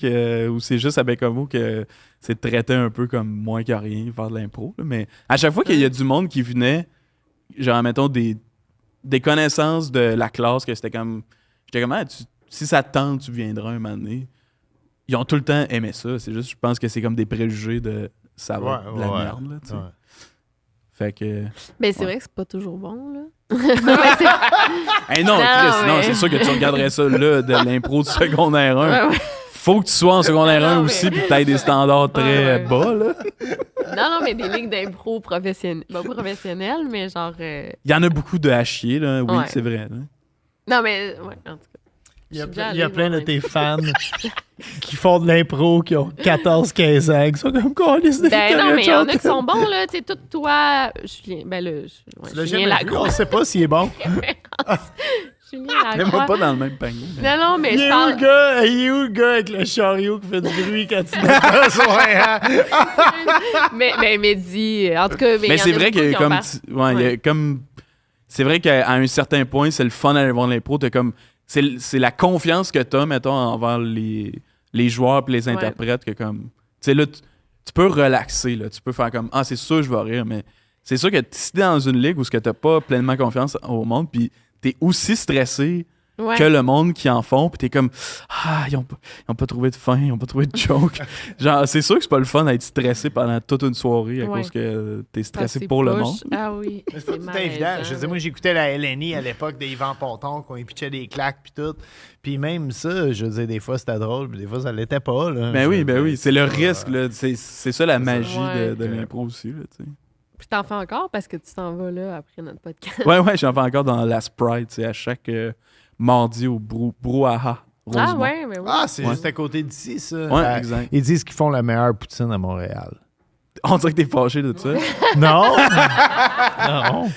ou c'est juste à Bécomo que c'est traité un peu comme moins que rien, faire de l'impro. là. Mais à chaque fois qu'il y a du monde qui venait, genre, mettons, des connaissances de la classe, que c'était comme, j'étais comme, si ça te tente, tu viendras un moment donné. Ils ont tout le temps aimé ça. C'est juste, je pense que c'est comme des préjugés de ça va être de la merde. Là, tu sais. Ouais. Fait que. Ben, c'est Ouais. vrai que c'est pas toujours bon, là. Hey non, Non, Chris, non, mais- c'est sûr que tu regarderais ça là, de l'impro du secondaire 1. Ouais, ouais. Faut que tu sois en secondaire 1 Non, mais- aussi, puis que tu aies des standards très Ouais, ouais. bas. Là. Non, mais des ligues d'impro professionnelles. Pas professionnelles, mais genre. Il y en a beaucoup de à chier, là. Oui, Ouais. c'est vrai. Là. Non, mais. Ouais, en tout cas. Il y a, Je suis déjà il y a allée plein de voir tes fans qui font de l'impro, qui ont 14-15 ans, qui sont comme câlisses de Ben non, Victoria mais il y en a Charlton. qui sont bons, là. Tu sais, tout toi, Julien. Ben là, Tu l'as Julien jamais vu, on sait pas s'il est bon. Julien Mets-moi Lacroix. pas dans le même panier. mais- Non, mais Il je est où parle. le gars avec le chariot qui fait du bruit quand il n'a besoin? Hein? mais Mehdi, en tout cas. Mais il y en c'est a vrai beaucoup qu'il y qui a ont comme. par- Il y a comme. C'est vrai qu'à un certain point, c'est le fun d'aller voir l'impro. T'as comme. C'est la confiance que t'as, mettons, envers les joueurs et les Ouais. interprètes que comme. Tu sais, là, tu peux relaxer, là. Tu peux faire comme. Ah, c'est sûr, je vais rire, mais c'est sûr que si t'es dans une ligue où t'as pas pleinement confiance au monde, puis t'es aussi stressé Ouais. que le monde qui en font, puis t'es comme ah, ils ont pas trouvé de fin, ils ont pas trouvé de joke. Genre, c'est sûr que c'est pas le fun d'être stressé pendant toute une soirée à Ouais. cause que t'es Ah, stressé c'est pour le poche. monde. Ah oui. Mais c'est pas tout malaisant, évident. Je veux dire, là. moi, j'écoutais la LNI à l'époque de Yvan Ponton, quand il pitchait des claques puis tout. Puis même ça, je veux dire, des fois, c'était drôle, puis des fois, ça l'était pas. Là. Ben oui, Je- oui. C'est le risque, là. C'est ça la magie Ouais. de l'impro aussi, là, tu sais. Puis t'en fais encore parce que tu t'en vas là après notre podcast. Ouais, j'en fais encore dans la Sprite, tu sais, à chaque mardi au Brouhaha. Ah Rosemont. ouais, mais oui. Ah, c'est Ouais. juste à côté d'ici, ça. Ouais, exact. Ils disent qu'ils font la meilleure poutine à Montréal. On dirait que t'es fâché de ça. Non! Non!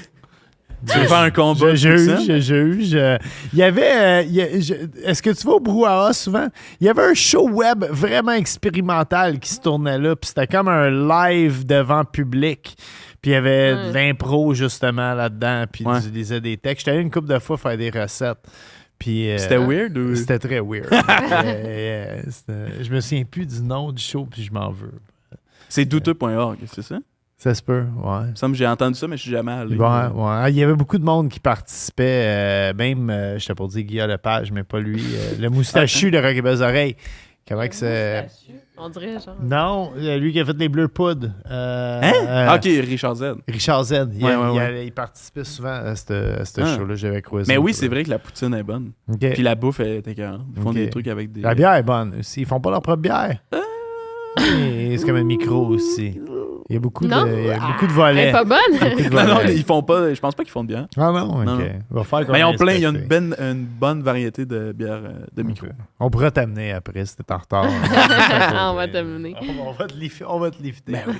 Tu veux faire un combat Je de juge, poutine? je juge. Il y avait. Est-ce que tu vas au Brouhaha souvent? Il y avait un show web vraiment expérimental qui se tournait là, puis c'était comme un live devant public. Puis il y avait de l'impro justement là-dedans, puis Ouais. tu lisais des textes. J'étais allé une couple de fois faire des recettes. Puis, C'était weird ou... C'était très weird. Je me souviens plus du nom du show, puis je m'en veux. C'est douteux.org, c'est ça? Ça se peut, ouais. Il me semble que j'ai entendu ça, mais je suis jamais allé. Ouais, ouais. Il y avait beaucoup de monde qui participait, même, je t'ai pour dire Guillaume Lepage, mais pas lui, le moustachu de Rock et Belles Oreilles. Comment que c'est... On dirait genre. Non, lui qui a fait les bleus poudres. Hein? Ok, Richard Z. Richard Z. Ouais. Il participait souvent à ce Ah. show-là, j'avais croisé. Mais oui, c'est vrai que la poutine est bonne. OK. Puis la bouffe est écœurante. Ils font Ok. des trucs avec des... La bière est bonne aussi. Ils font pas leur propre bière. Et c'est comme un micro aussi. Il y a beaucoup, Non. il y a beaucoup de Elle volets. est pas bonne. Beaucoup de Non, volets. ils font pas... Je pense pas qu'ils font de bière. Ah non, OK. Non. On va faire Mais ils ont plein... Il y a inspecter. une bonne variété de bières de micro. OK. On pourra t'amener après si t'es en retard. On va t'amener. On va te lifter. Ben oui.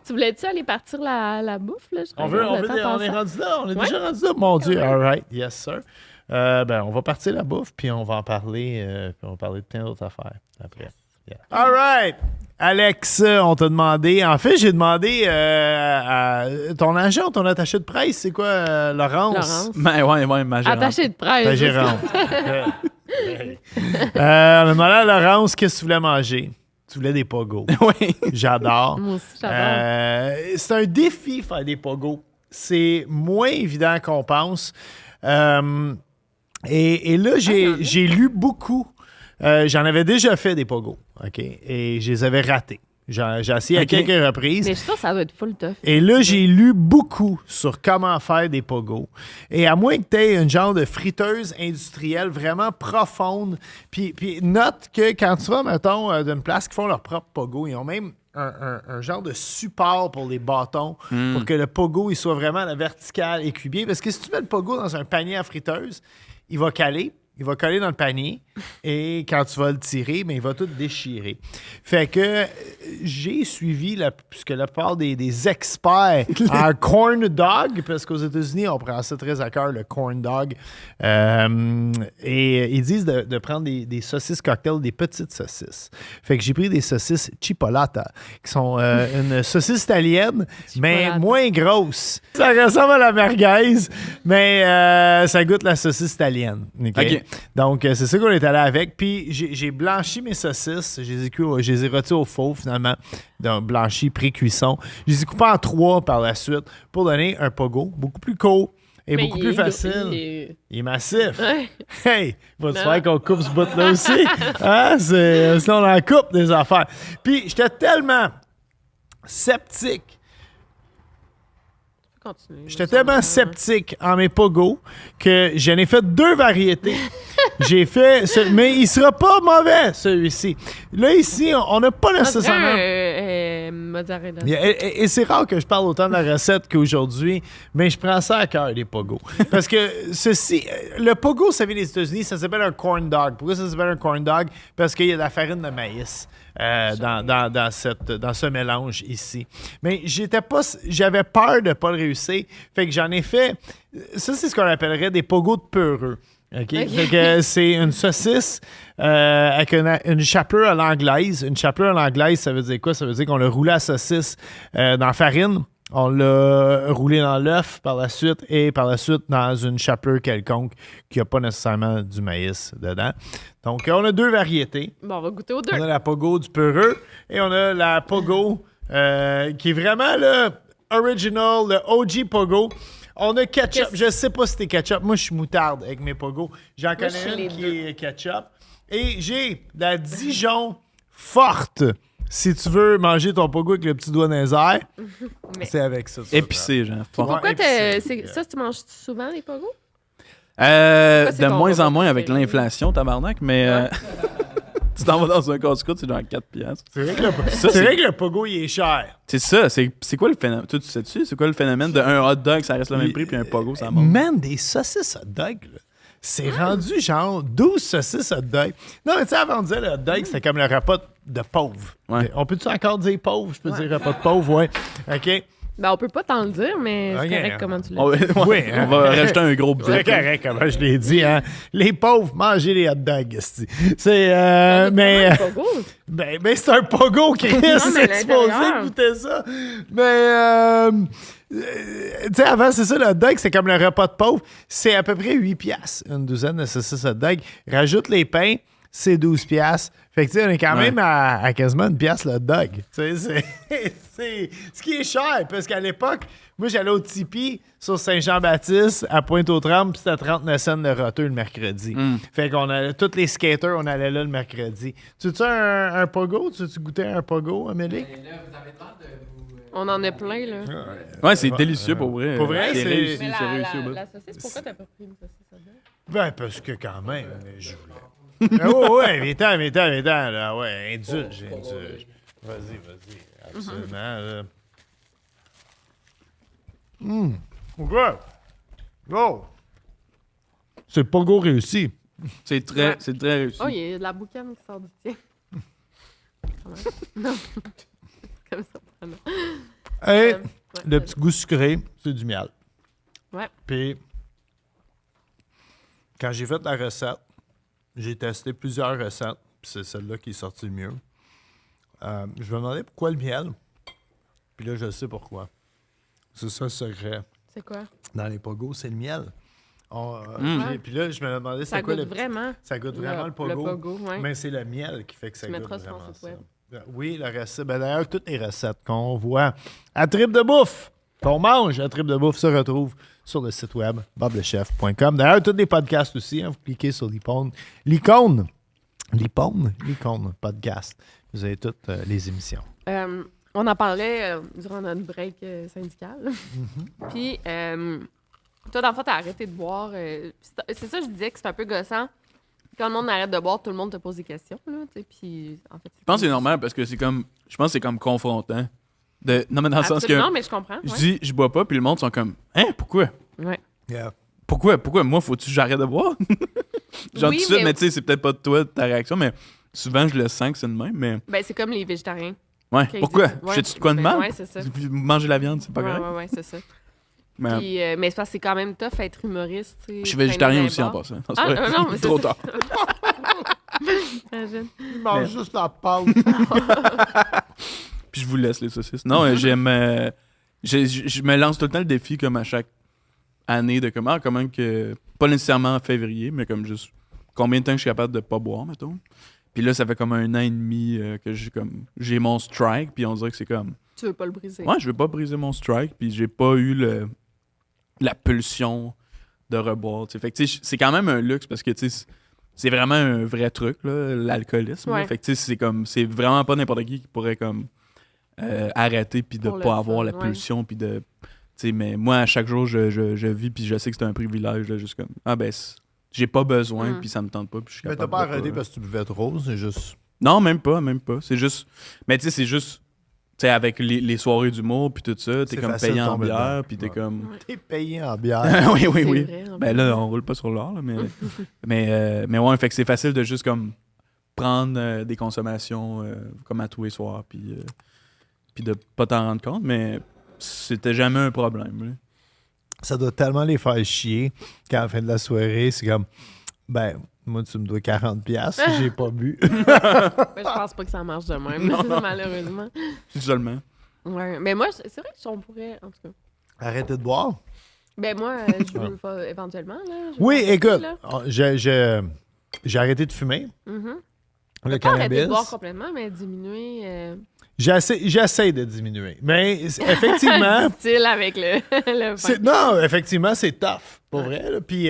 Tu voulais-tu aller partir la bouffe, là? Je On est regarde le temps rendu passant. là. On est Ouais. déjà rendu là. Mon Dieu. Ouais. All right. Yes, sir. On va partir la bouffe, puis on va en parler. Puis on va parler de plein d'autres affaires après. Yeah. All right. Alex, on t'a demandé. En fait, j'ai demandé à ton agent, ton attaché de presse, c'est quoi, Laurence? Laurence. Ben ouais, ma gérante. Attaché de presse. Ta gérante. On a demandé à Laurence qu'est-ce que tu voulais manger. Tu voulais des pogos. Oui. J'adore. Moi aussi, j'adore. C'est un défi faire des pogos. C'est moins évident qu'on pense. Et là, j'ai lu beaucoup. J'en avais déjà fait des pogos. OK? Et je les avais ratés. J'ai essayé à OK. quelques reprises. Mais ça doit être full tough. Et là, j'ai lu beaucoup sur comment faire des pogos. Et à moins que tu aies une genre de friteuse industrielle vraiment profonde, puis note que quand tu vas, mettons, d'une place qui font leur propre pogo, ils ont même un genre de support pour les bâtons pour que le pogo il soit vraiment à la verticale et cuit bien. Parce que si tu mets le pogo dans un panier à friteuse, il va caler. Il va coller dans le panier et quand tu vas le tirer, il va tout déchirer. Fait que j'ai suivi, puisque la plupart des experts en corn dog, parce qu'aux États-Unis, on prend ça très à cœur, le corn dog, et ils disent de prendre des saucisses cocktail, des petites saucisses. Fait que j'ai pris des saucisses Chipolata, qui sont une saucisse italienne, mais Chipolata. moins grosse. Ça ressemble à la merguez, mais ça goûte la saucisse italienne. OK? Donc, c'est ça qu'on est allé avec. Puis, j'ai blanchi mes saucisses. Je les ai rôties au four, finalement. Donc, blanchi, pré-cuisson. Je les ai coupées en 3 par la suite pour donner un pogo beaucoup plus court et Mais beaucoup il plus est- facile. Il est massif. Ouais. Hey, va-tu Non. faire qu'on coupe ce bout-là aussi? Hein? Sinon, on en coupe des affaires. Puis, j'étais tellement sceptique. Continue. J'étais tellement sceptique en mes pogos que j'en ai fait 2 variétés. J'ai fait... mais il sera pas mauvais, celui-ci. Là, ici, on n'a pas nécessairement... Mozzarella. Et c'est rare que je parle autant de la recette qu'aujourd'hui, mais je prends ça à cœur, les pogos. Parce que le pogo, ça vient des États-Unis, ça s'appelle un corn dog. Pourquoi ça s'appelle un corn dog? Parce qu'il y a de la farine de maïs dans ce mélange ici. Mais j'avais peur de ne pas le réussir. Fait que j'en ai fait... Ça, c'est ce qu'on appellerait des pogos de peureux. OK? Fait que c'est une saucisse avec une chapelure à l'anglaise. Une chapelure à l'anglaise, ça veut dire quoi? Ça veut dire qu'on a roulé la saucisse dans la farine. On l'a roulé dans l'œuf par la suite et par la suite dans une chapelure quelconque qui n'a pas nécessairement du maïs dedans. Donc, on a 2 variétés. Bon, on va goûter aux 2. On a la pogo du peureux et on a la pogo qui est vraiment le original, le OG pogo. On a ketchup. Je sais pas si c'est ketchup. Moi, je suis moutarde avec mes pogos. J'en connais une qui est ketchup. Et j'ai la Dijon forte. Si tu veux manger ton pogo avec le petit doigt dans les airs, c'est avec ça. Épicé, genre. Fort. Pourquoi épicé. ça, tu manges souvent les pogos? De moins en moins avec l'inflation, tabarnak, mais tu t'en vas dans un casse-croûte, c'est genre 4 piastres. C'est vrai que le pogo, il est cher. C'est ça, c'est quoi le phénomène? Toi, tu sais-tu, c'est quoi le phénomène d'un hot dog, ça reste le même prix, puis un pogo, ça monte? Man, des saucisses hot dog, là. C'est rendu genre 12 saucisses hot dog. Non, mais tu sais, avant de dire le hot dog, c'était comme le repas de pauvre. Ouais. On peut-tu encore dire pauvre? Je peux dire repas de pauvre, ouais. OK. Ben, on peut pas t'en le dire, mais c'est Ok. correct comment tu l'as On, dit. Oui, on va rajouter un gros C'est bip. correct, comme je l'ai dit. Hein. Les pauvres, mangez les hot dogs. esti. C'est. Mais. Pogo. Ben, c'est un pogo, Chris. mais C'est supposé l'intérieur. goûter ça. Mais. Tu sais, avant, c'est ça, le hot dog, c'est comme le repas de pauvre. C'est à peu près 8 piastres, une douzaine de saucisses hot dog. Rajoute les pains, c'est 12 piastres. Fait que, tu sais, on est quand même à quasiment 1 piastre le hot dog. Tu sais, c'est ce qui est cher, parce qu'à l'époque, moi, j'allais au Tipeee sur Saint-Jean-Baptiste, à Pointe-aux-Trembles, puis c'était 39 cents de roteux le mercredi. Fait qu'on allait, tous les skaters, on allait là le mercredi. Tu veux-tu un pogo? Tu veux-tu goûter un pogo, Amélie? On en a plein, là. Ouais, c'est délicieux pour vrai. Pour vrai, c'est- réussi, Mais c'est réussi au bout. la saucisse, pourquoi t'as pas pris une saucisse à deux? Ben, parce que quand même, je voulais. Ouais, viens-ten, là. Ouais, indulge. Vas-y, absolument. Là. OK. Oh! C'est pas go réussi. C'est très réussi. Oh, il y a de la boucane qui sort du tien. Quand même. Non. Comme ça, vraiment. Et Ouais, le petit goût sucré, c'est du miel. Ouais. Puis, quand j'ai fait la recette, j'ai testé plusieurs recettes, puis c'est celle-là qui est sortie le mieux. Je me demandais pourquoi le miel. Puis là, je sais pourquoi. C'est ça le secret. C'est quoi? Dans les pogos, c'est le miel. Ouais. Puis là, je me demandais Ça c'est quoi goûte le vraiment. Ça goûte vraiment le pogo. Le pogo, ouais. Mais c'est le miel qui fait que ça Tu goûte mettras sur vraiment ton site ça. web. Oui, la recette. Ben, d'ailleurs, toutes les recettes qu'on voit à Trip de Bouffe, qu'on mange à Trip de Bouffe, se retrouvent sur le site web boblechef.com. D'ailleurs, tous les podcasts aussi, hein, vous cliquez sur l'icône podcast. Vous avez toutes les émissions. On en parlait durant notre break syndical. Puis, toi, dans le fond, t'as arrêté de boire. C'est ça, je disais que c'est un peu gossant. Quand le monde arrête de boire, tout le monde te pose des questions. Là, puis, en fait, Je pense que c'est normal parce que c'est comme. Je pense que c'est comme confrontant. Non, mais dans le sens que. Non, mais je comprends. Je Ouais. dis, je bois pas, puis le monde sont comme, hein, pourquoi? Ouais. Yeah. Pourquoi? Moi, faut-tu que j'arrête de boire? Genre, Oui, tout de suite, mais- mais tu sais, c'est peut-être pas de toi, ta réaction, mais souvent, je le sens que c'est de même, mais. Ben, c'est comme les végétariens. Ouais, Qui pourquoi? disent- ouais, J'ai-tu de quoi de ben, mal? ouais, c'est ça. Manger la viande, c'est pas Ouais, grave. ouais, c'est ça. Mais Puis, mais c'est parce que c'est quand même tough être humoriste. tu sais, je suis végétarien traîner aussi en dans les passant. Ah, C'est pas- non, mais c'est trop ça. tard. bars. Imagine. Il mange juste la pâte. Puis je vous laisse les saucisses. Non, j'aime. Je me lance tout le temps le défi comme à chaque année de comment que. Pas nécessairement en février, mais comme juste combien de temps je suis capable de pas boire, mettons. Puis là, ça fait comme 1 an et demi que j'ai mon strike, puis on dirait que c'est comme. Tu veux pas le briser. Ouais, je veux pas briser mon strike, puis j'ai pas eu la pulsion de reboire. T'sais. Fait que c'est quand même un luxe parce que c'est vraiment un vrai truc, là, l'alcoolisme. Ouais. Là. Fait que c'est vraiment pas n'importe qui pourrait comme arrêter puis de Pour le pas avoir fun, la ouais. pulsion puis de. Mais moi, à chaque jour, je vis puis je sais que c'est un privilège, là, juste comme. Ah ben, j'ai pas besoin, puis ça me tente pas, puis je suis Mais capable t'as pas de arrêté parce que tu buvais trop, c'est juste. Non, même pas. C'est juste... Mais tu sais, c'est juste... Tu sais, avec les soirées d'humour, puis tout ça, t'es C'est comme facile payé de en tomber bière, dedans. puis t'es Ouais. comme... T'es payé en bière. oui, oui, C'est oui. vrai, en Ben plus. là, on roule pas sur l'or, là, mais ouais, fait que c'est facile de juste comme prendre des consommations comme à tous les soirs, puis de pas t'en rendre compte, mais c'était jamais un problème. Là. Ça doit tellement les faire chier qu'à la fin de la soirée, c'est comme, ben, moi, tu me dois 40$ si j'ai pas bu. Mais je pense pas que ça marche de même, malheureusement. Seulement. Ouais. Mais moi, c'est vrai que on pourrait, en tout cas. Arrêtez de boire. Ben moi, je veux pas, éventuellement, là. je veux Oui, arrêter, écoute, là. j'ai arrêté de fumer. Mhm. Le Pas arrêter cannabis. de boire complètement, mais diminuer. J'essaie de diminuer. Mais effectivement, Style avec le vin. non, effectivement, c'est tough, pour vrai. Là. Puis,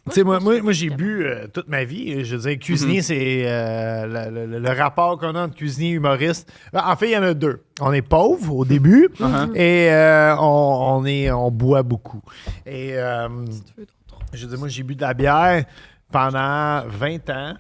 tu sais, moi j'ai bu toute ma vie. Je veux dire, cuisinier, c'est le rapport qu'on a entre cuisinier et humoriste. En fait, il y en a deux. On est pauvre au début et on boit beaucoup. Et je veux dire, moi, j'ai bu de la bière pendant 20 ans.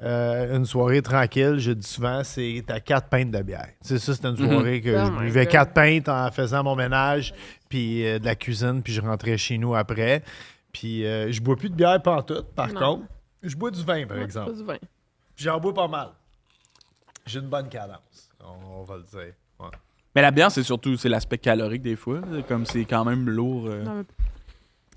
Une soirée tranquille, je dis souvent, c'est à 4 pintes de bière. C'est ça, c'était une soirée que Oh je my buvais God. 4 pintes en faisant mon ménage, puis de la cuisine, puis je rentrais chez nous après. Puis je bois plus de bière pantoute, par Non. contre. Je bois du vin, par Ouais, exemple. pas du vin. Puis j'en bois pas mal. J'ai une bonne cadence, on va le dire. Ouais. Mais la bière, c'est l'aspect calorique des fois. Là, comme c'est quand même lourd. Non, mais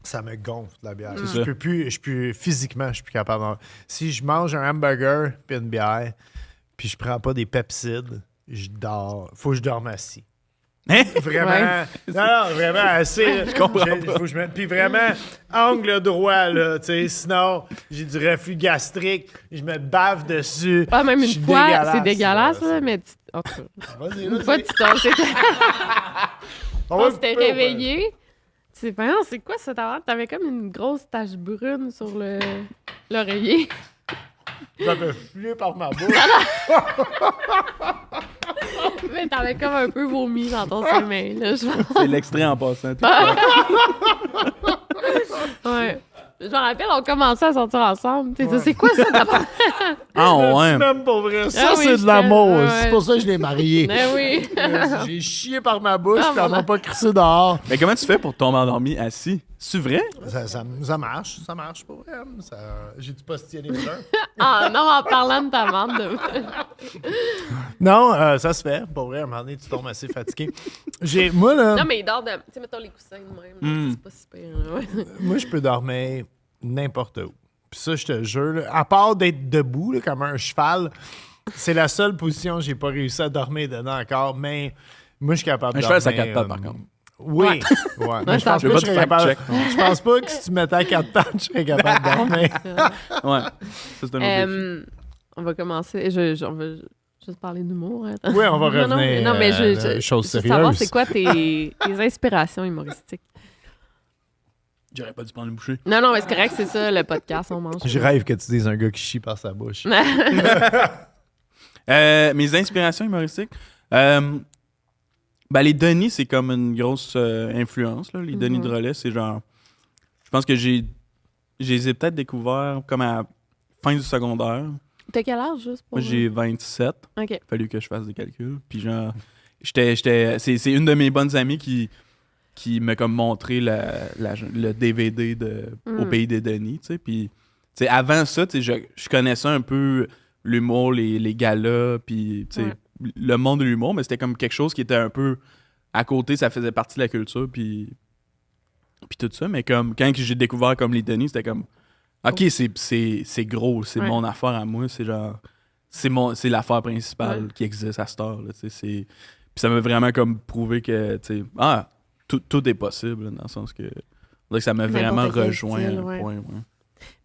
Ça me gonfle, la bière. C'est ça. Physiquement, je suis plus capable. Si je mange un hamburger puis une bière, puis je prends pas des pepsides, je dors. Faut que je dorme assis. Hein? Vraiment. Ouais. Non, vraiment assis. Je comprends Faut que je mette. Puis vraiment, angle droit, là. Tu sais, sinon, j'ai du reflux gastrique. Je me bave dessus. Ah, même Je une suis fois, c'est dégueulasse, là, là, mais en tout cas, Vas-y, une fois, vas-y. on s'était réveillé. Tu sais, voyons, c'est quoi ça? T'avais comme une grosse tache brune sur l'oreiller. J'avais flué par ma bouche. Mais t'avais comme un peu vomi dans ton sommeil, là, je pense. C'est l'extrait en passant. Ouais. Je me rappelle, on commençait à sortir ensemble. T'es dit, c'est quoi ça d'abord? Ah ouais. Même pour vrai. Ça, Ah oui, c'est de l'amour. ouais. C'est pour ça que je l'ai marié. Ben oui. J'ai chié par ma bouche, Ah, puis on bon. m'a pas crissé dehors. Mais comment tu fais pour tomber endormi assis? C'est vrai? Ça marche pour vrai. J'ai du postillé les murs. Ah non, en parlant de ta vente de... Non, ça se fait. Pour vrai, à un moment donné, tu tombes assez fatigué. Moi, là, Non, mais il dort de... Tu sais, mettons les coussins de même. là, C'est pas super. Là, ouais. moi, je peux dormir n'importe où. Puis ça, je te jure, là, à part d'être debout, là, comme un cheval, c'est la seule position que j'ai pas réussi à dormir dedans encore, mais moi, je suis capable Un de cheval, dormir. ça 4 pattes, par contre. Oui. Ouais. Ouais. Mais je ça pense peut. pas que Je je vais serais pas te capable. fact-check. Je pense pas que si tu me mettais à 4 pattes, je serais capable de dormir. Ouais. Ça, c'est un autre défi. On va commencer. On va juste parler d'humour. Hein. Oui, on va Non, non, revenir. non, mais choses je veux sérieuses. savoir, c'est quoi tes inspirations humoristiques? J'aurais pas dû prendre une bouchée. Non, mais c'est correct, c'est ça, le podcast, on mange. Je rêve que tu dises un gars qui chie par sa bouche. Mes inspirations humoristiques. Ben, les Denis, c'est comme une grosse influence. Là. Les Denis de Relais, c'est genre. Je pense que je les ai peut-être découverts comme à la fin du secondaire. T'as quel âge, juste pour... Moi, j'ai 27. OK. Il a fallu que je fasse des calculs. Puis genre, c'est une de mes bonnes amies qui m'a comme montré le DVD Au Pays des Denis, tu sais. Puis, tu sais, avant ça, tu sais, je connaissais un peu l'humour, les galas, puis, tu sais, le monde de l'humour, mais c'était comme quelque chose qui était un peu à côté, ça faisait partie de la culture, puis tout ça. Mais comme, quand j'ai découvert comme les Denis, c'était comme, OK, c'est gros, c'est mon affaire à moi, c'est genre, c'est l'affaire principale qui existe à cette heure, là, tu sais. Puis ça m'a vraiment comme prouvé que, tu sais, tout est possible, là, dans le sens que, on dirait que ça m'a vraiment N'importe quel rejoint style, à un ouais. point,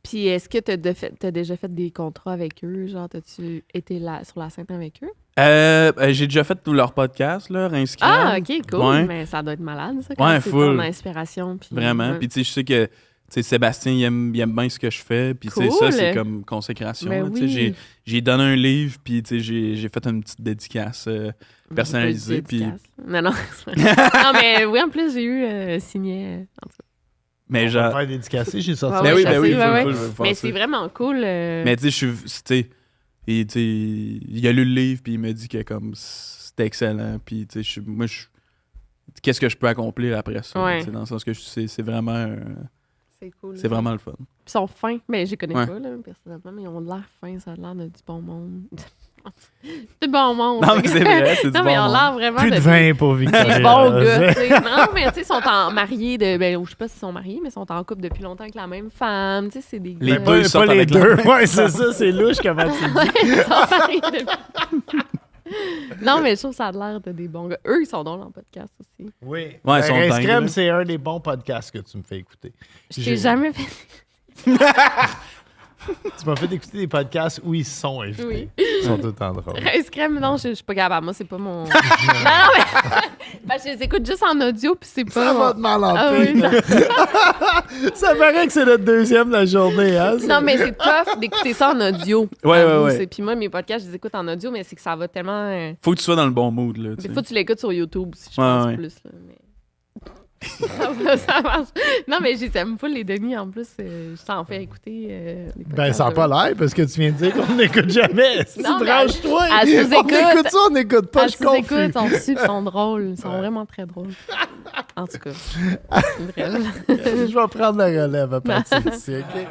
Puis est-ce que t'as déjà fait des contrats avec eux? Genre, t'as-tu été là, sur la scène avec eux? J'ai déjà fait tout leur podcast, là, Rince-Crème. Ah, OK, cool. Ouais. Mais ça doit être malade, ça, quand Ouais, c'est full. ton inspiration. Puis, Vraiment. ouais. Puis, tu sais, je sais que, tu sais, Sébastien, il aime bien ce que je fais. Puis, tu sais, Cool. ça, c'est comme consécration. Ben là, tu sais, oui. j'ai donné un livre, puis, tu sais, j'ai fait une petite dédicace personnalisée. Puis, Non, non. Non, mais oui, en plus, j'ai eu signé. En tout cas. Mais On va genre. faire dédicacer, j'ai sorti. Ouais, Ben oui, je ben oui, sais, faut- ouais, faut- ouais. faut faire Mais ça. c'est vraiment cool. Mais tu sais, tu sais, il a lu le livre, puis il m'a dit que comme c'était excellent, puis tu sais, qu'est-ce que je peux accomplir après ça? Ouais. Tu sais, dans le sens que c'est vraiment, c'est cool. c'est vraiment le fun. Puis ils sont fins. Mais je les connais Ouais. pas, là, personnellement, mais ils ont de l'air fins. Ça a l'air de du bon monde. Du bon monde. Non, mais c'est vrai, c'est du Non, mais ils bon ont monde. l'air vraiment Plus de de vin pour Victoria. des bons gars, tu sais. Non, mais tu sais, ils sont mariés de. Ben, je sais pas s'ils sont mariés, mais ils sont en couple depuis longtemps avec la même femme. Tu sais, c'est des Les gars. deux, Pas, ils sortent pas les avec deux. la- Ouais, c'est ça, c'est louche comment tu dis. Ouais, ils sont mariés depuis. Non, mais je trouve que ça a l'air de des bons gars. Eux, ils sont drôles en podcast aussi. Oui. Ouais, ils sont Rince dingues, Crème, là. c'est un des bons podcasts que tu me fais écouter. Je t'ai jamais fait. Tu m'as fait écouter des podcasts où ils sont invités. Oui. Ils sont tout le temps drôles. Rince crème, non, je suis pas capable. Moi, c'est pas mon. non, mais. Ben, je les écoute juste en audio, puis c'est pas. Ça va mon- te mal en Ah oui, pire. Ça paraît que c'est notre deuxième de la journée, hein? ça? Non, mais c'est tough d'écouter ça en audio. Ouais, Avoue, ouais. c'est- Puis moi, mes podcasts, je les écoute en audio, mais c'est que ça va tellement. Faut que tu sois dans le bon mood, là. tu Des sais. fois, tu l'écoutes sur YouTube, si je Ouais, pense ouais. plus. Là, mais... ça marche. Non, mais j'aime pas les Denis. En plus, je t'en fais écouter. Les Ben, ça n'a podcasts pas d'eux. l'air parce que tu viens de dire qu'on n'écoute jamais. Si Non, mais branche-toi. à sous-écoute. On écoute ça, on n'écoute pas, Ah, je suis sous-écoute, confus. ils sont dessus, ils sont drôles. Ils sont vraiment très drôles. En tout cas. Bref. Je vais prendre la relève à partir d'ici, OK?